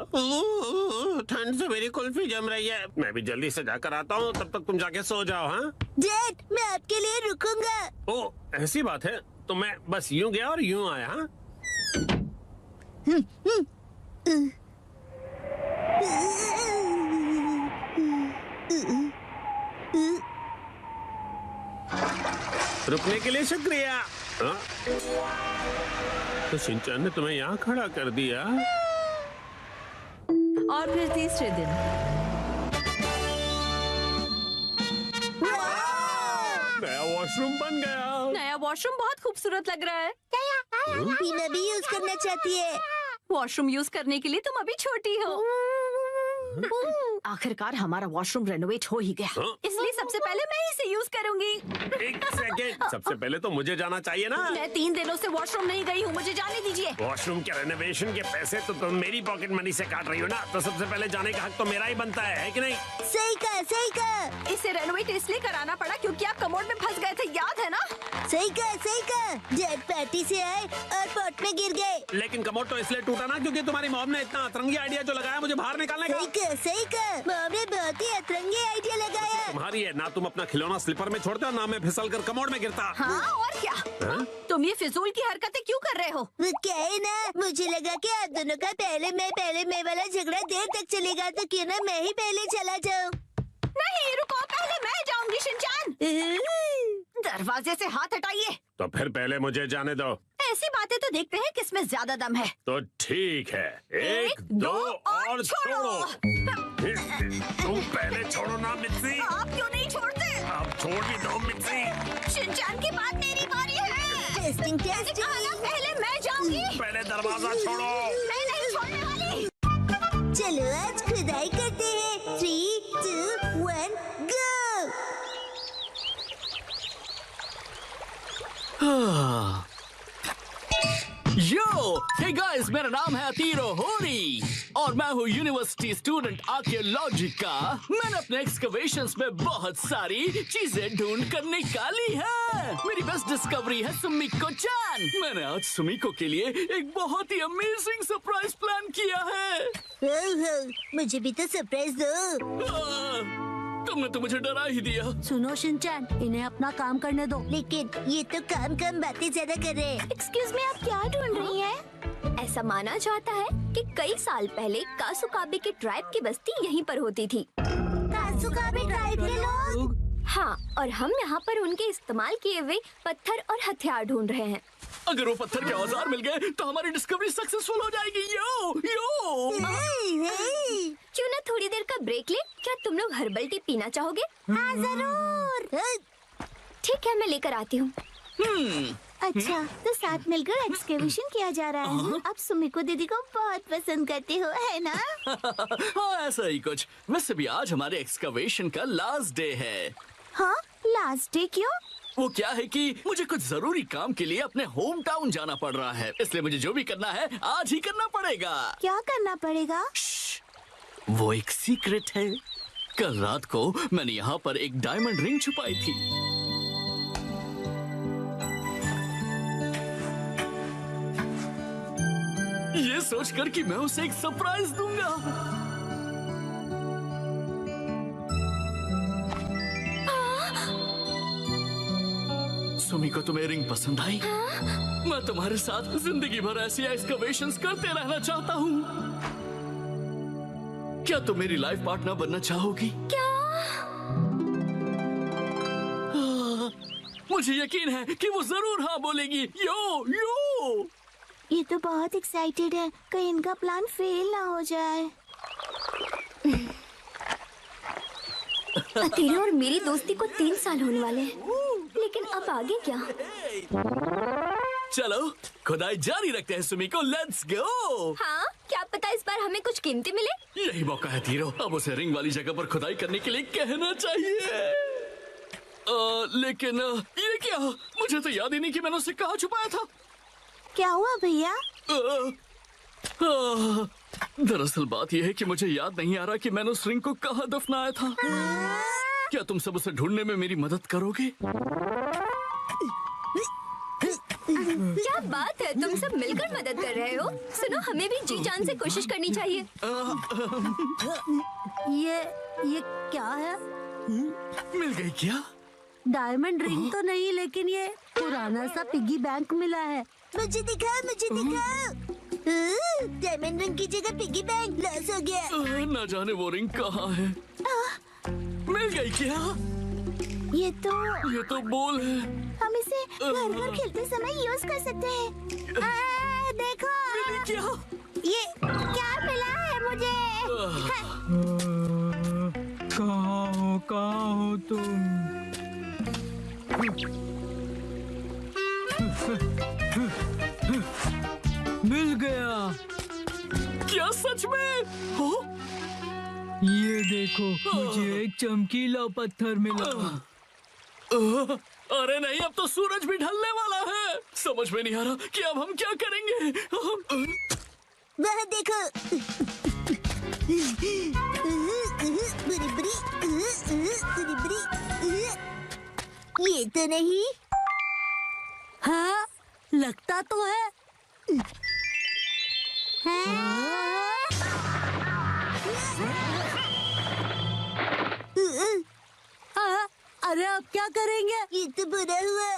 ठंड से मेरी कुल्फी जम रही है। मैं भी जल्दी से जाकर आता हूँ, तब तक तुम जाके सो जाओ। हाँ डैड, मैं आपके लिए रुकूंगा। ओह ऐसी बात है, तो मैं बस यूं गया और यूं आया। हाँ रुकने के लिए शुक्रिया। हाँ? तो शिनचैन ने तुम्हें यहाँ खड़ा कर दिया। और फिर तीसरे दिन नया वॉशरूम बन गया। नया वॉशरूम बहुत खूबसूरत लग रहा है। टीना भी यूज करना चाहती है। वॉशरूम यूज करने के लिए तुम अभी छोटी हो। आखिरकार हमारा वॉशरूम रेनोवेट हो ही गया, इसलिए सबसे पहले मैं इसे यूज करूंगी। एक सेकेंड, सबसे पहले तो मुझे जाना चाहिए ना। मैं 3 दिनों से वॉशरूम नहीं गई हूँ, मुझे जाने दीजिए। वॉशरूम के रेनोवेशन के पैसे तो तुम मेरी पॉकेट मनी से काट रही हो ना, तो सबसे पहले जाने का हक तो मेरा ही बनता है कि नहीं? सही कहा, सही कहा। इसे रेनोवेट इसलिए कराना पड़ा क्योंकि आप कमोड में फंस गए थे, याद है ना? सही कहा, सही कहा। डैड पार्टी से आए और पॉट में गिर गए। लेकिन कमोड तो इसलिए टूटा ना क्योंकि तुम्हारी मॉम ने इतना अतरंगी आइडिया जो लगाया मुझे बाहर निकालने का। सही कहा, सही कहा। मॉम ने बहुत ही अतरंगी आइडिया लगाया। तुम्हारी है ना, तुम अपना खिलौना स्लीपर में छोड़ते हो ना मैं फिसल कर कमोड में गिरता। हाँ और क्या? तुम ये फिजूल की हरकतें क्यों कर रहे हो? वो क्या है ना, मुझे लगा कि आप दोनों का पहले मैं वाला झगड़ा देर तक चलेगा, तो क्यों ना मैं ही पहले चला जाऊँ। नहीं रुको, पहले मैं जाऊंगी शिनचैन। दरवाजे से हाथ हटाइए। तो फिर पहले मुझे जाने दो। ऐसी बातें तो देखते हैं किसमें ज्यादा दम है। तो ठीक है, 1 2 और छोड़ो। तुम पहले छोड़ो ना मिक्सी। आप क्यों नहीं छोड़ते? आप छोड़ ही दो मिक्सी। शिनचैन के बाद मेरी बारी है। Testing testing. पहले मैं जाऊंगी। पहले दरवाजा छोड़ो। मैं नहीं छोड़ने चलो आज खुदाई करते हैं। 3, 2, 1, गो। यो, हे गाइस, मेरा नाम है अतीरो होरी और मैं हूँ यूनिवर्सिटी स्टूडेंट आर्कियोलॉजी का। मैंने अपने एक्सकवेशंस में बहुत सारी चीजें ढूंढ कर निकाली है। मेरी बेस्ट डिस्कवरी है सुमिको चान। मैंने आज सुमिको के लिए एक बहुत ही अमेजिंग सरप्राइज प्लान किया है। मुझे भी तो सरप्राइज दो। तुमने तो मुझे डरा ही दिया। सुनो शिनचैन, इन्हें अपना काम करने दो। लेकिन ये तो काम बातें ज्यादा कर रहे हैं। एक्सक्यूज मी, आप क्या ढूंढ रही हैं? ऐसा माना जाता है कि कई साल पहले कासुकाबे के ट्राइब की बस्ती यहीं पर होती थी। कासुकाबे ट्राइब के लोग? हाँ, और हम यहाँ पर उनके इस्तेमाल किए हुए पत्थर और हथियार ढूंढ रहे हैं। अगर वो पत्थर के औजार मिल गए तो हमारी डिस्कवरी सक्सेसफुल हो जाएगी। यो यो क्यों ना थोड़ी देर का ब्रेक ले? क्या तुम लोग हर्बल टी पीना चाहोगे? हाँ जरूर। ठीक है, मैं लेकर आती हूँ। अच्छा, तो साथ मिलकर एक्सकेवेशन किया जा रहा है। आप सुमिको दीदी को बहुत पसंद करते हो, है ना? हाँ, ऐसा ही कुछ। वैसे भी आज हमारे एक्सकवेशन का लास्ट डे है। हाँ, लास्ट डे क्यों? वो क्या है कि मुझे कुछ जरूरी काम के लिए अपने होम टाउन जाना पड़ रहा है, इसलिए मुझे जो भी करना है आज ही करना पड़ेगा। क्या करना पड़ेगा? वो एक सीक्रेट है। कल रात को मैंने यहाँ पर एक डायमंड रिंग छुपाई थी। ये सोचकर कि मैं उसे एक सरप्राइज दूंगा। सुमी को तुम्हें रिंग पसंद आई? मैं तुम्हारे साथ जिंदगी भर ऐसी एक्सकवेशंस करते रहना चाहता हूँ। क्या तुम मेरी लाइफ पार्टनर बनना चाहोगी? क्या? मुझे यकीन है कि वो जरूर हाँ बोलेगी। यो यो। ये तो बहुत एक्साइटेड है, कहीं इनका प्लान फेल ना हो जाए। अतीरो और मेरी दोस्ती को 3 साल होने वाले हैं, लेकिन अब आगे क्या? चलो खुदाई जारी रखते हैं सुमिको, लेट्स गो। हाँ, क्या पता इस बार हमें कुछ कीमती मिले। यही मौका है तीरो, अब उसे रिंग वाली जगह पर खुदाई करने के लिए कहना चाहिए। लेकिन ये क्या? मुझे तो याद ही नहीं कि मैंने उसे कहाँ छुपाया था। क्या हुआ भैया? दरअसल बात यह है कि मुझे याद नहीं आ रहा कि मैंने उस रिंग को कहाँ दफनाया था। क्या तुम सब उसे ढूंढने में मेरी मदद करोगे? क्या बात है, तुम सब मिलकर मदद कर रहे हो। सुनो, हमें भी जी जान से कोशिश करनी चाहिए। ये क्या है? मिल गई क्या? डायमंड रिंग तो नहीं, लेकिन ये पुराना सा पिगी बैंक मिला है। मुझे दिखाओ, मुझे दिखाओ। डायमंड रिंग की जगह पिगी बैंक लॉस हो गया। न जाने वो रिंग कहाँ है। मिल गई क्या? ये तो बोल है। हम इसे घर घर खेलते समय यूज कर सकते हैं। देखो क्या? ये क्या मिला है मुझे? कहाँ हो तुम? मिल गया। क्या सच में? हो? ये देखो, मुझे एक चमकीला पत्थर मिला। अरे नहीं, अब तो सूरज भी ढलने वाला है। समझ में नहीं आ रहा कि अब हम क्या करेंगे। वह देखो। ये तो नहीं। हाँ, लगता तो है। अरे अब क्या करेंगे? ये तो बुरा हुआ।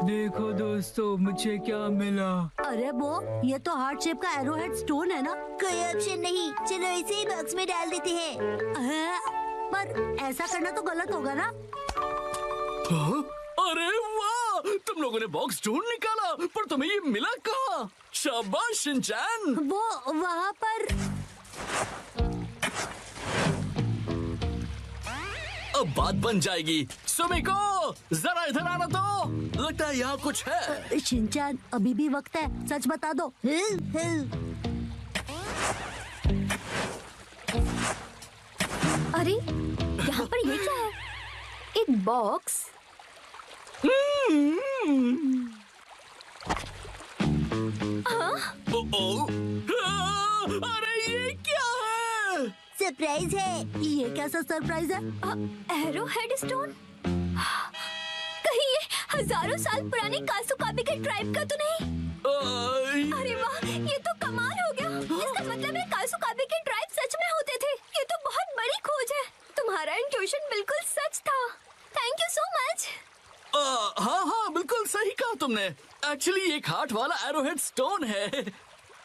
देखो दोस्तों, मुझे क्या मिला। अरे वो, ये तो हार्ट शेप का एरोहेड स्टोन है ना। कोई ऑप्शन नहीं, चलो इसे ही बॉक्स में डाल देते हैं। पर ऐसा करना तो गलत होगा ना। अरे वाह, तुम लोगों ने बॉक्स ढूंढ निकाला, पर तुम्हें ये मिला कहाँ? शाबाश शिनचैन। वो वहाँ पर। अब बात बन जाएगी। सुमिको, जरा इधर आना तो। लगता है यहाँ कुछ है। शिनचैन, अभी भी वक्त है, सच बता दो। अरे यहाँ पर ये क्या है? एक बॉक्स। अरे ये क्या है? सरप्राइज है। ये कैसा सरप्राइज है? Arrow head stone? कहीं ये हजारों साल पुरानी कासुकाबी के ट्राइब का तो नहीं? अरे वाह, ये तो कमाल हो गया। इसका मतलब है कासुकाबी के ट्राइब सच में होते थे। ये तो बहुत बड़ी खोज है। तुम्हारा इंट्यूशन बिल्कुल सच था। Thank you so much. हाँ, बिल्कुल सही कहा तुमने। एक्चुअली एक हार्ट वाला एरोहेड स्टोन है।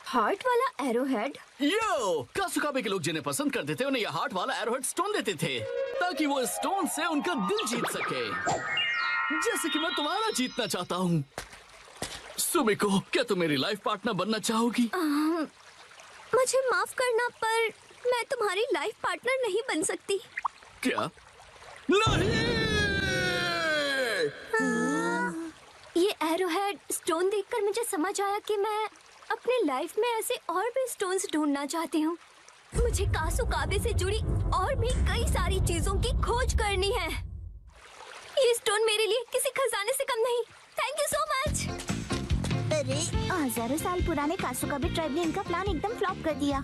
हार्ट वाला एरोहेड? यो, कासुकाबे के लोग जिन्हें पसंद करते थे उन्हें यह हार्ट वाला एरोहेड स्टोन देते थे ताकि वो स्टोन से उनका दिल जीत सके, जैसे कि मैं तुम्हारा जीतना चाहता हूँ। सुमिको, क्या तुम मेरी लाइफ पार्टनर बनना चाहोगी? मुझे माफ करना, पर मैं तुम्हारी लाइफ पार्टनर नहीं बन सकती। क्या? नहीं! ये एरोहेड स्टोन देखकर मुझे समझ आया कि मैं अपने लाइफ में ऐसे और भी स्टोन्स ढूंढना चाहती हूँ। मुझे कासुकाबे से जुड़ी और भी कई सारी चीजों की खोज करनी है। ये स्टोन मेरे लिए किसी खजाने से कम नहीं। Thank you so much. अरे हजारों साल पुराने कासुकाबे ट्राइब ने इनका प्लान एकदम फ्लॉप कर दिया।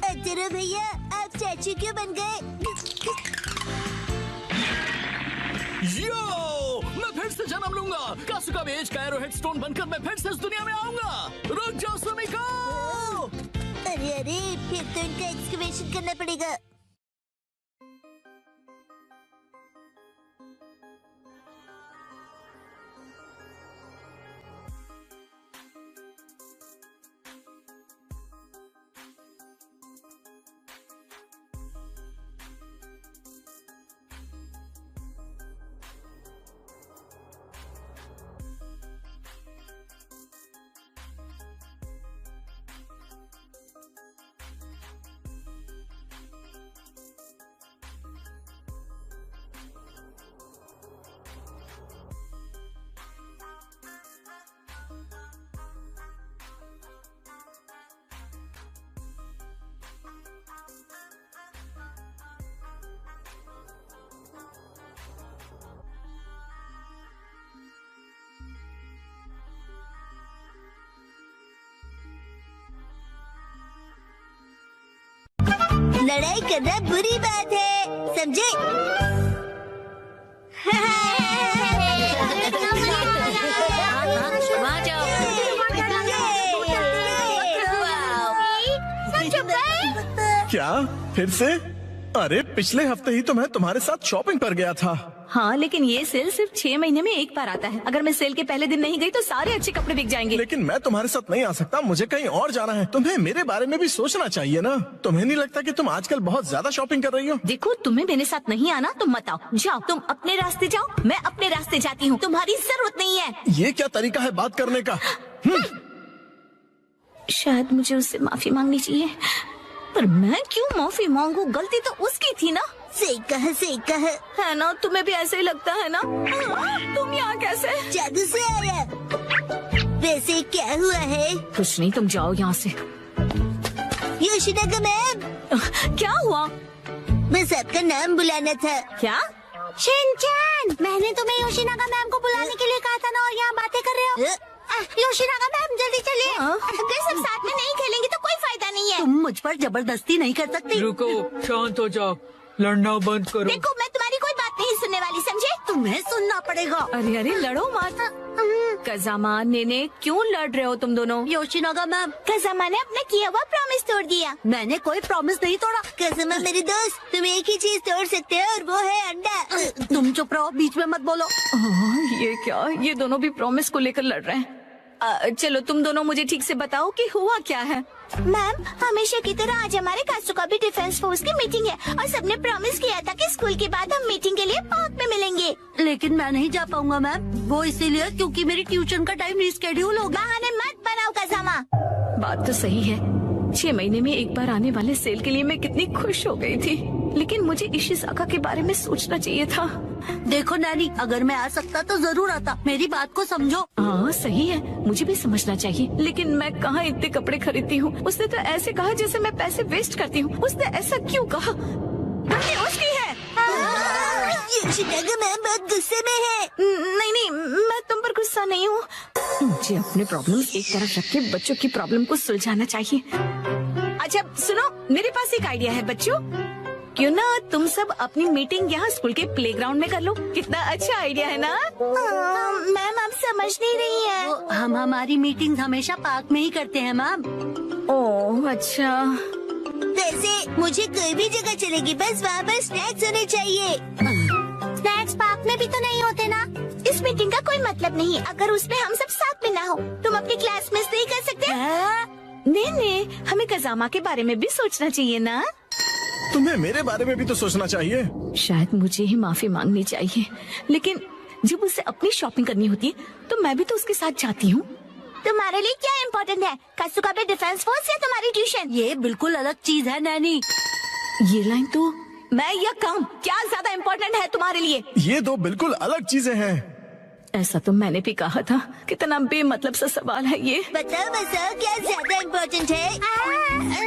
अतरो भैया, आप चाचू क्यों बन गए? यो, मैं फिर से जन्म लूंगा। कासुकाबे एज का एरोहेड स्टोन बनकर मैं फिर से इस दुनिया में आऊंगा। रुक जाओ सुमिको। अरे फिर तो इनका एक्सकवेशन करना पड़ेगा। लड़ाई करना बुरी बात है, समझे? वहाँ जाओ। क्या फिर से? अरे पिछले हफ्ते ही तो मैं तुम्हारे साथ शॉपिंग पर गया था। हाँ, लेकिन ये सेल सिर्फ 6 महीने में एक बार आता है। अगर मैं सेल के पहले दिन नहीं गई तो सारे अच्छे कपड़े बिक जाएंगे। लेकिन मैं तुम्हारे साथ नहीं आ सकता, मुझे कहीं और जाना है। तुम्हें मेरे बारे में भी सोचना चाहिए ना। तुम्हें नहीं लगता कि तुम आजकल बहुत ज्यादा शॉपिंग कर रही हो? देखो, तुम्हें मेरे साथ नहीं आना तो मत आओ। जाओ, तुम अपने रास्ते जाओ, मैं अपने रास्ते जाती हूँ। तुम्हारी जरूरत नहीं है। ये क्या तरीका है बात करने का? शायद मुझे उससे माफी मांगनी चाहिए, पर मैं क्यों माफी मांगू? गलती तो उसकी थी ना। सही कहा है ना? तुम्हें भी ऐसे ही लगता है ना? तुम यहाँ कैसे? जादू से आया। वैसे क्या हुआ है? कुछ नहीं, तुम जाओ यहाँ से। योशिनागा मैम, क्या हुआ? बस आपका नाम बुलाना था। क्या? शिनचैन, मैंने तुम्हें योशिनागा मैम को बुलाने के लिए कहा था ना, और यहाँ बातें कर रहे हो। योशिनागा मैम, जल्दी चलिए। अगर सब साथ में नहीं खेलेंगे तो कोई फायदा नहीं है। तुम मुझ पर जबरदस्ती नहीं कर सकती। रुको, शांत हो जाओ, लड़ना बंद करो। देखो, मैं तुम्हारी कोई बात नहीं सुनने वाली, समझे? तुम्हें सुनना पड़ेगा। अरे अरे, लड़ो मत। कज़ामा, नेने, क्यों लड़ रहे हो तुम दोनों? योशिनागा मैम, कज़ामा ने अपना किया हुआ प्रॉमिस तोड़ दिया। मैंने कोई प्रॉमिस नहीं तोड़ा। कज़ामा मेरी दोस्त, तुम एक ही चीज तोड़ सकते हो और वो है अंडा। तुम चुप रहो, बीच में मत बोलो। ये क्या? ये दोनों भी प्रॉमिस को लेकर लड़ रहे हैं। चलो, तुम दोनों मुझे ठीक से बताओ कि हुआ क्या है। मैम, हमेशा की तरह आज हमारे कासुकाबे डिफेंस फोर्स की मीटिंग है और सबने प्रॉमिस किया था कि स्कूल के बाद हम मीटिंग के लिए पार्क में मिलेंगे। लेकिन मैं नहीं जा पाऊंगा मैम, वो इसीलिए क्योंकि मेरी ट्यूशन का टाइम रिस्केड्यूल हो गया। बहाने मत बनाओ कज़ामा। बात तो सही है। 6 महीने में एक बार आने वाले सेल के लिए मैं कितनी खुश हो गई थी। लेकिन मुझे इशिज़ाका के बारे में सोचना चाहिए था। देखो नैनी, अगर मैं आ सकता तो जरूर आता। मेरी बात को समझो। हाँ सही है, मुझे भी समझना चाहिए, लेकिन मैं कहाँ इतने कपड़े खरीदती हूँ। उसने तो ऐसे कहा जैसे मैं पैसे वेस्ट करती हूँ। उसने ऐसा क्यों कहा? गलती उसकी है। मैम बहुत गुस्से में है। नहीं, मैं तुम पर गुस्सा नहीं हूँ। मुझे अपने प्रॉब्लम्स एक तरफ रख के बच्चों की प्रॉब्लम को सुलझाना चाहिए। अच्छा सुनो, मेरे पास एक आइडिया है बच्चों। क्यों ना तुम सब अपनी मीटिंग यहाँ स्कूल के प्लेग्राउंड में कर लो। कितना अच्छा आइडिया है ना? मैम आप समझ नहीं रही है। हम हमारी मीटिंग हमेशा पार्क में ही करते हैं मैम। ओह अच्छा। वैसे मुझे कोई भी जगह चलेगी, बस वहाँ पर स्नैक्स होने चाहिए। स्नैक्स पार्क में भी तो नहीं होते ना। इस मीटिंग का कोई मतलब नहीं अगर उसमें हम सब साथ में ना हो। तुम अपनी क्लास मिस नहीं कर सकते? नहीं, हमें कजामा के बारे में भी सोचना चाहिए ना। तुम्हें मेरे बारे में भी तो सोचना चाहिए। शायद मुझे ही माफी मांगनी चाहिए, लेकिन जब उसे अपनी शॉपिंग करनी होती है तो मैं भी तो उसके साथ जाती हूँ। तुम्हारे लिए क्या इम्पोर्टेंट है, कासुकाबे डिफेंस फोर्स या तुम्हारी ट्यूशन? ये बिल्कुल अलग चीज है नैनी। ये लाइन तो मैं या काम क्या ज्यादा इम्पोर्टेंट है तुम्हारे लिए? ये दो बिल्कुल अलग चीजें हैं। ऐसा तो मैंने भी कहा था। कितना बेमतलब सा सवाल है ये। बताओ क्या ज्यादा इम्पोर्टेंट है?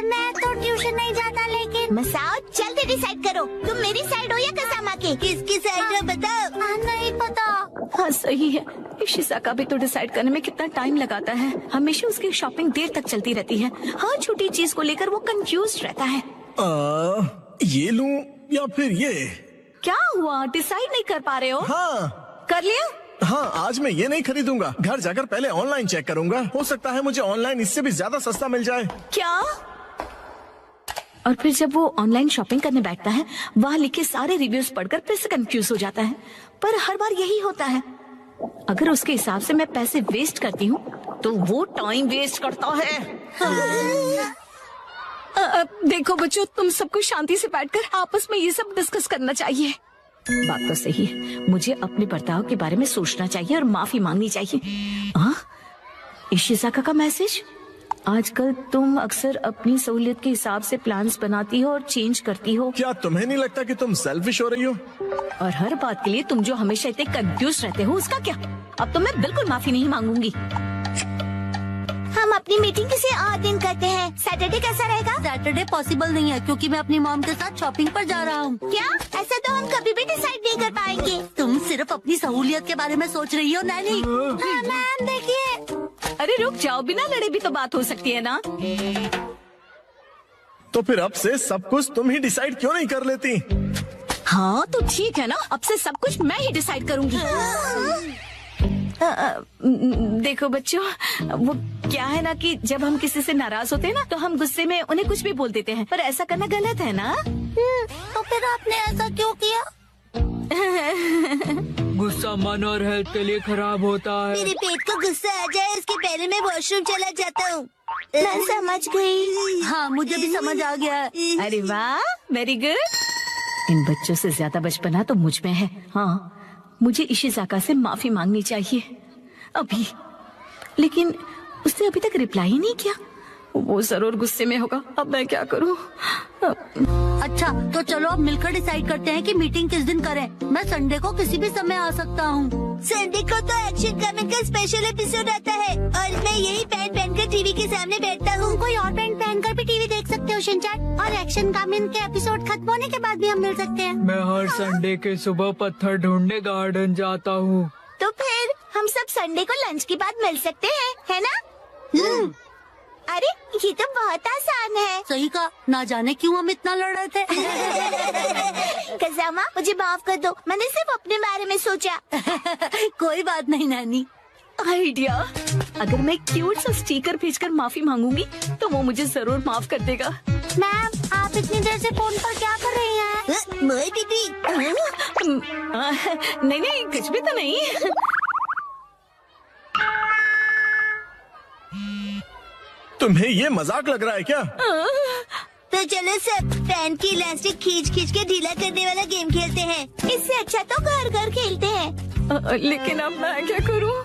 मैं तो ट्यूशन नहीं जाता, लेकिन मसाओ जल्दी डिसाइड करो, तुम मेरी साइड हो या कसामा की? किसकी साइड हो बताओ। नहीं पता। हाँ सही है, इशिज़ाका भी तो डिसाइड करने में कितना टाइम लगाता है। हमेशा उसकी शॉपिंग देर तक चलती रहती है। हर छोटी चीज को लेकर वो कंफ्यूज रहता है। ये लूं या फिर ये? क्या हुआ, डिसाइड नहीं कर पा रहे हो? हाँ कर लिया? हाँ, आज मैं ये नहीं खरीदूंगा। घर जाकर पहले ऑनलाइन चेक करूंगा। हो सकता है मुझे ऑनलाइन इससे भी ज्यादा सस्ता मिल जाए। क्या? और फिर जब वो ऑनलाइन शॉपिंग करने बैठता है, वहाँ लिखे सारे रिव्यूज पढ़कर फिर से कंफ्यूज हो जाता है। पर हर बार यही होता है। अगर उसके हिसाब से मैं पैसे वेस्ट करती हूँ तो वो टाइम वेस्ट करता है। देखो बच्चों, तुम सबको शांति से बैठकर आपस में ये सब डिस्कस करना चाहिए। बात तो सही है, मुझे अपने बर्ताव के बारे में सोचना चाहिए और माफी मांगनी चाहिए। इशिज़ाका का मैसेज। आजकल तुम अक्सर अपनी सहूलियत के हिसाब से प्लान्स बनाती हो और चेंज करती हो। क्या तुम्हें नहीं लगता कि तुम सेल्फिश हो रही हो? और हर बात के लिए तुम जो हमेशा इतने कंफ्यूज रहते हो, उसका क्या? अब तो मैं बिल्कुल माफी नहीं मांगूंगी। हम अपनी मीटिंग किसी और दिन करते हैं। सैटरडे कैसा रहेगा? सैटरडे पॉसिबल नहीं है क्योंकि मैं अपनी मॉम के साथ शॉपिंग पर जा रहा हूँ। क्या? ऐसा तो हम कभी भी डिसाइड नहीं कर पाएंगे। तुम सिर्फ अपनी सहूलियत के बारे में सोच रही हो नैनी। हाँ मैम देखिए। अरे रुक जाओ, बिना लड़े भी तो बात हो सकती है ना। तो फिर अब से सब कुछ तुम ही डिसाइड क्यों नहीं कर लेती? हाँ तो ठीक है ना, अब से सब कुछ मैं ही डिसाइड करूंगी। देखो बच्चों, वो क्या है ना कि जब हम किसी से नाराज होते हैं ना तो हम गुस्से में उन्हें कुछ भी बोल देते हैं, पर ऐसा करना गलत है ना। तो फिर आपने ऐसा क्यों किया? गुस्सा मन और हेल्थ के लिए खराब होता है। मेरे पेट को गुस्सा आ जाए इसके पहले मैं वॉशरूम चला जाता हूँ। मैं समझ गई। हाँ मुझे भी समझ आ गया। अरे वाह, वेरी गुड। इन बच्चों से ज्यादा बचपना तो मुझ में है। हाँ, मुझे इशिज़ाका से माफी मांगनी चाहिए अभी, लेकिन उसने अभी तक रिप्लाई ही नहीं किया। वो जरूर गुस्से में होगा। अब मैं क्या करूं? अच्छा तो चलो अब मिलकर डिसाइड करते हैं कि मीटिंग किस दिन करें। मैं संडे को किसी भी समय आ सकता हूँ। संडे को तो एक्शन कमिंग का स्पेशल एपिसोड आता है और मैं यही पैंट पहनकर टीवी के सामने बैठता हूँ। कोई और पैंट पहनकर भी टीवी देख सकते हो शिनचैन, और एक्शन कमिंग के एपिसोड खत्म होने के बाद भी हम मिल सकते हैं। मैं हर संडे के सुबह पत्थर ढूंढने गार्डन जाता हूँ। तो फिर हम सब संडे को लंच के बाद मिल सकते हैं, है ना? अरे ये तो बहुत आसान है। सही कहा, ना जाने क्यों हम इतना लड़ रहे थे। कजामा मुझे माफ कर दो, मैंने सिर्फ अपने बारे में सोचा। कोई बात नहीं नानी। आइडिया, अगर मैं क्यूट सा स्टिकर भेजकर माफी मांगूंगी तो वो मुझे जरूर माफ कर देगा। मैम आप इतनी देर से फोन पर क्या कर रही हैं? मोई दीदी। नहीं कुछ भी तो नहीं। तुम्हें ये मजाक लग रहा है क्या? तो चलो सब पैंट की इलास्टिक खींच के ढीला करने वाला गेम खेलते हैं। इससे अच्छा तो घर घर खेलते हैं। लेकिन अब मैं क्या करूं?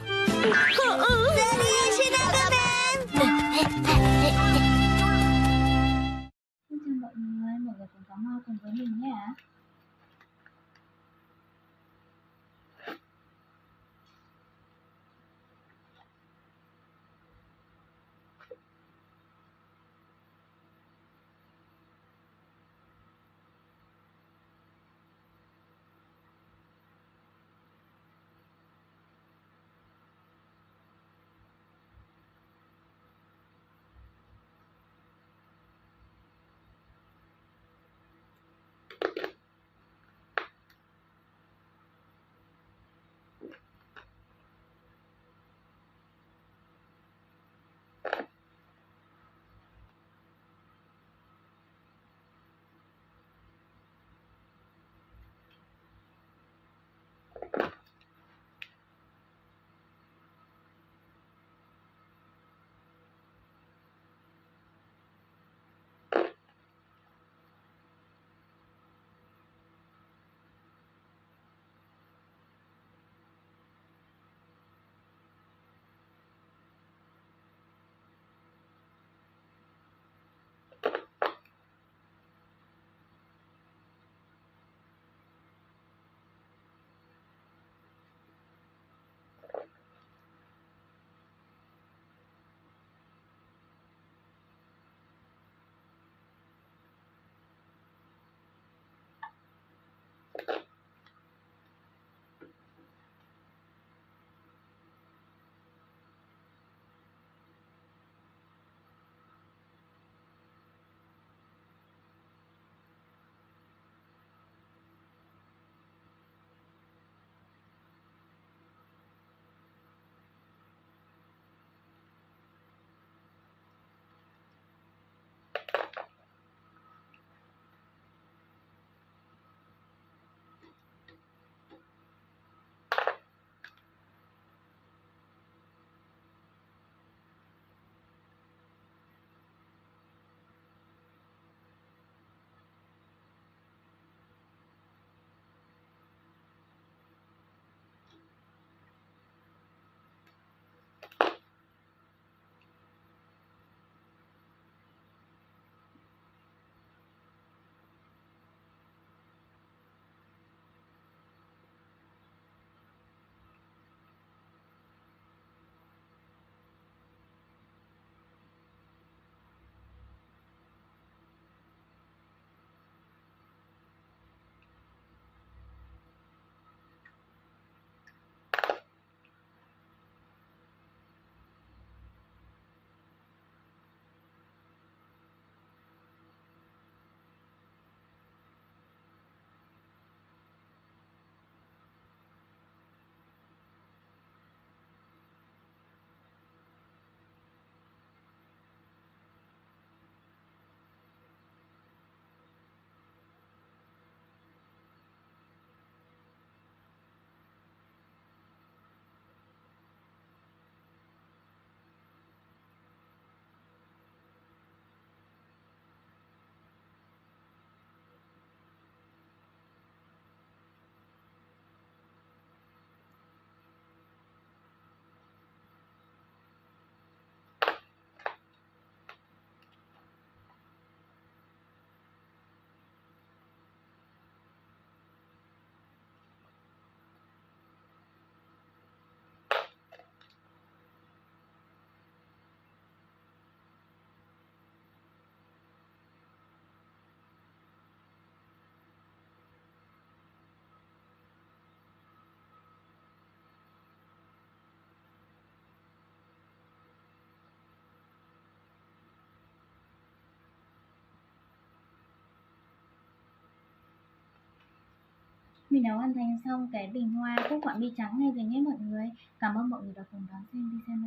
Mình đã hoàn thành xong cái bình hoa cúc ngọn bi trắng này rồi nhé mọi người. Cảm ơn mọi người đã cùng đón xem video này.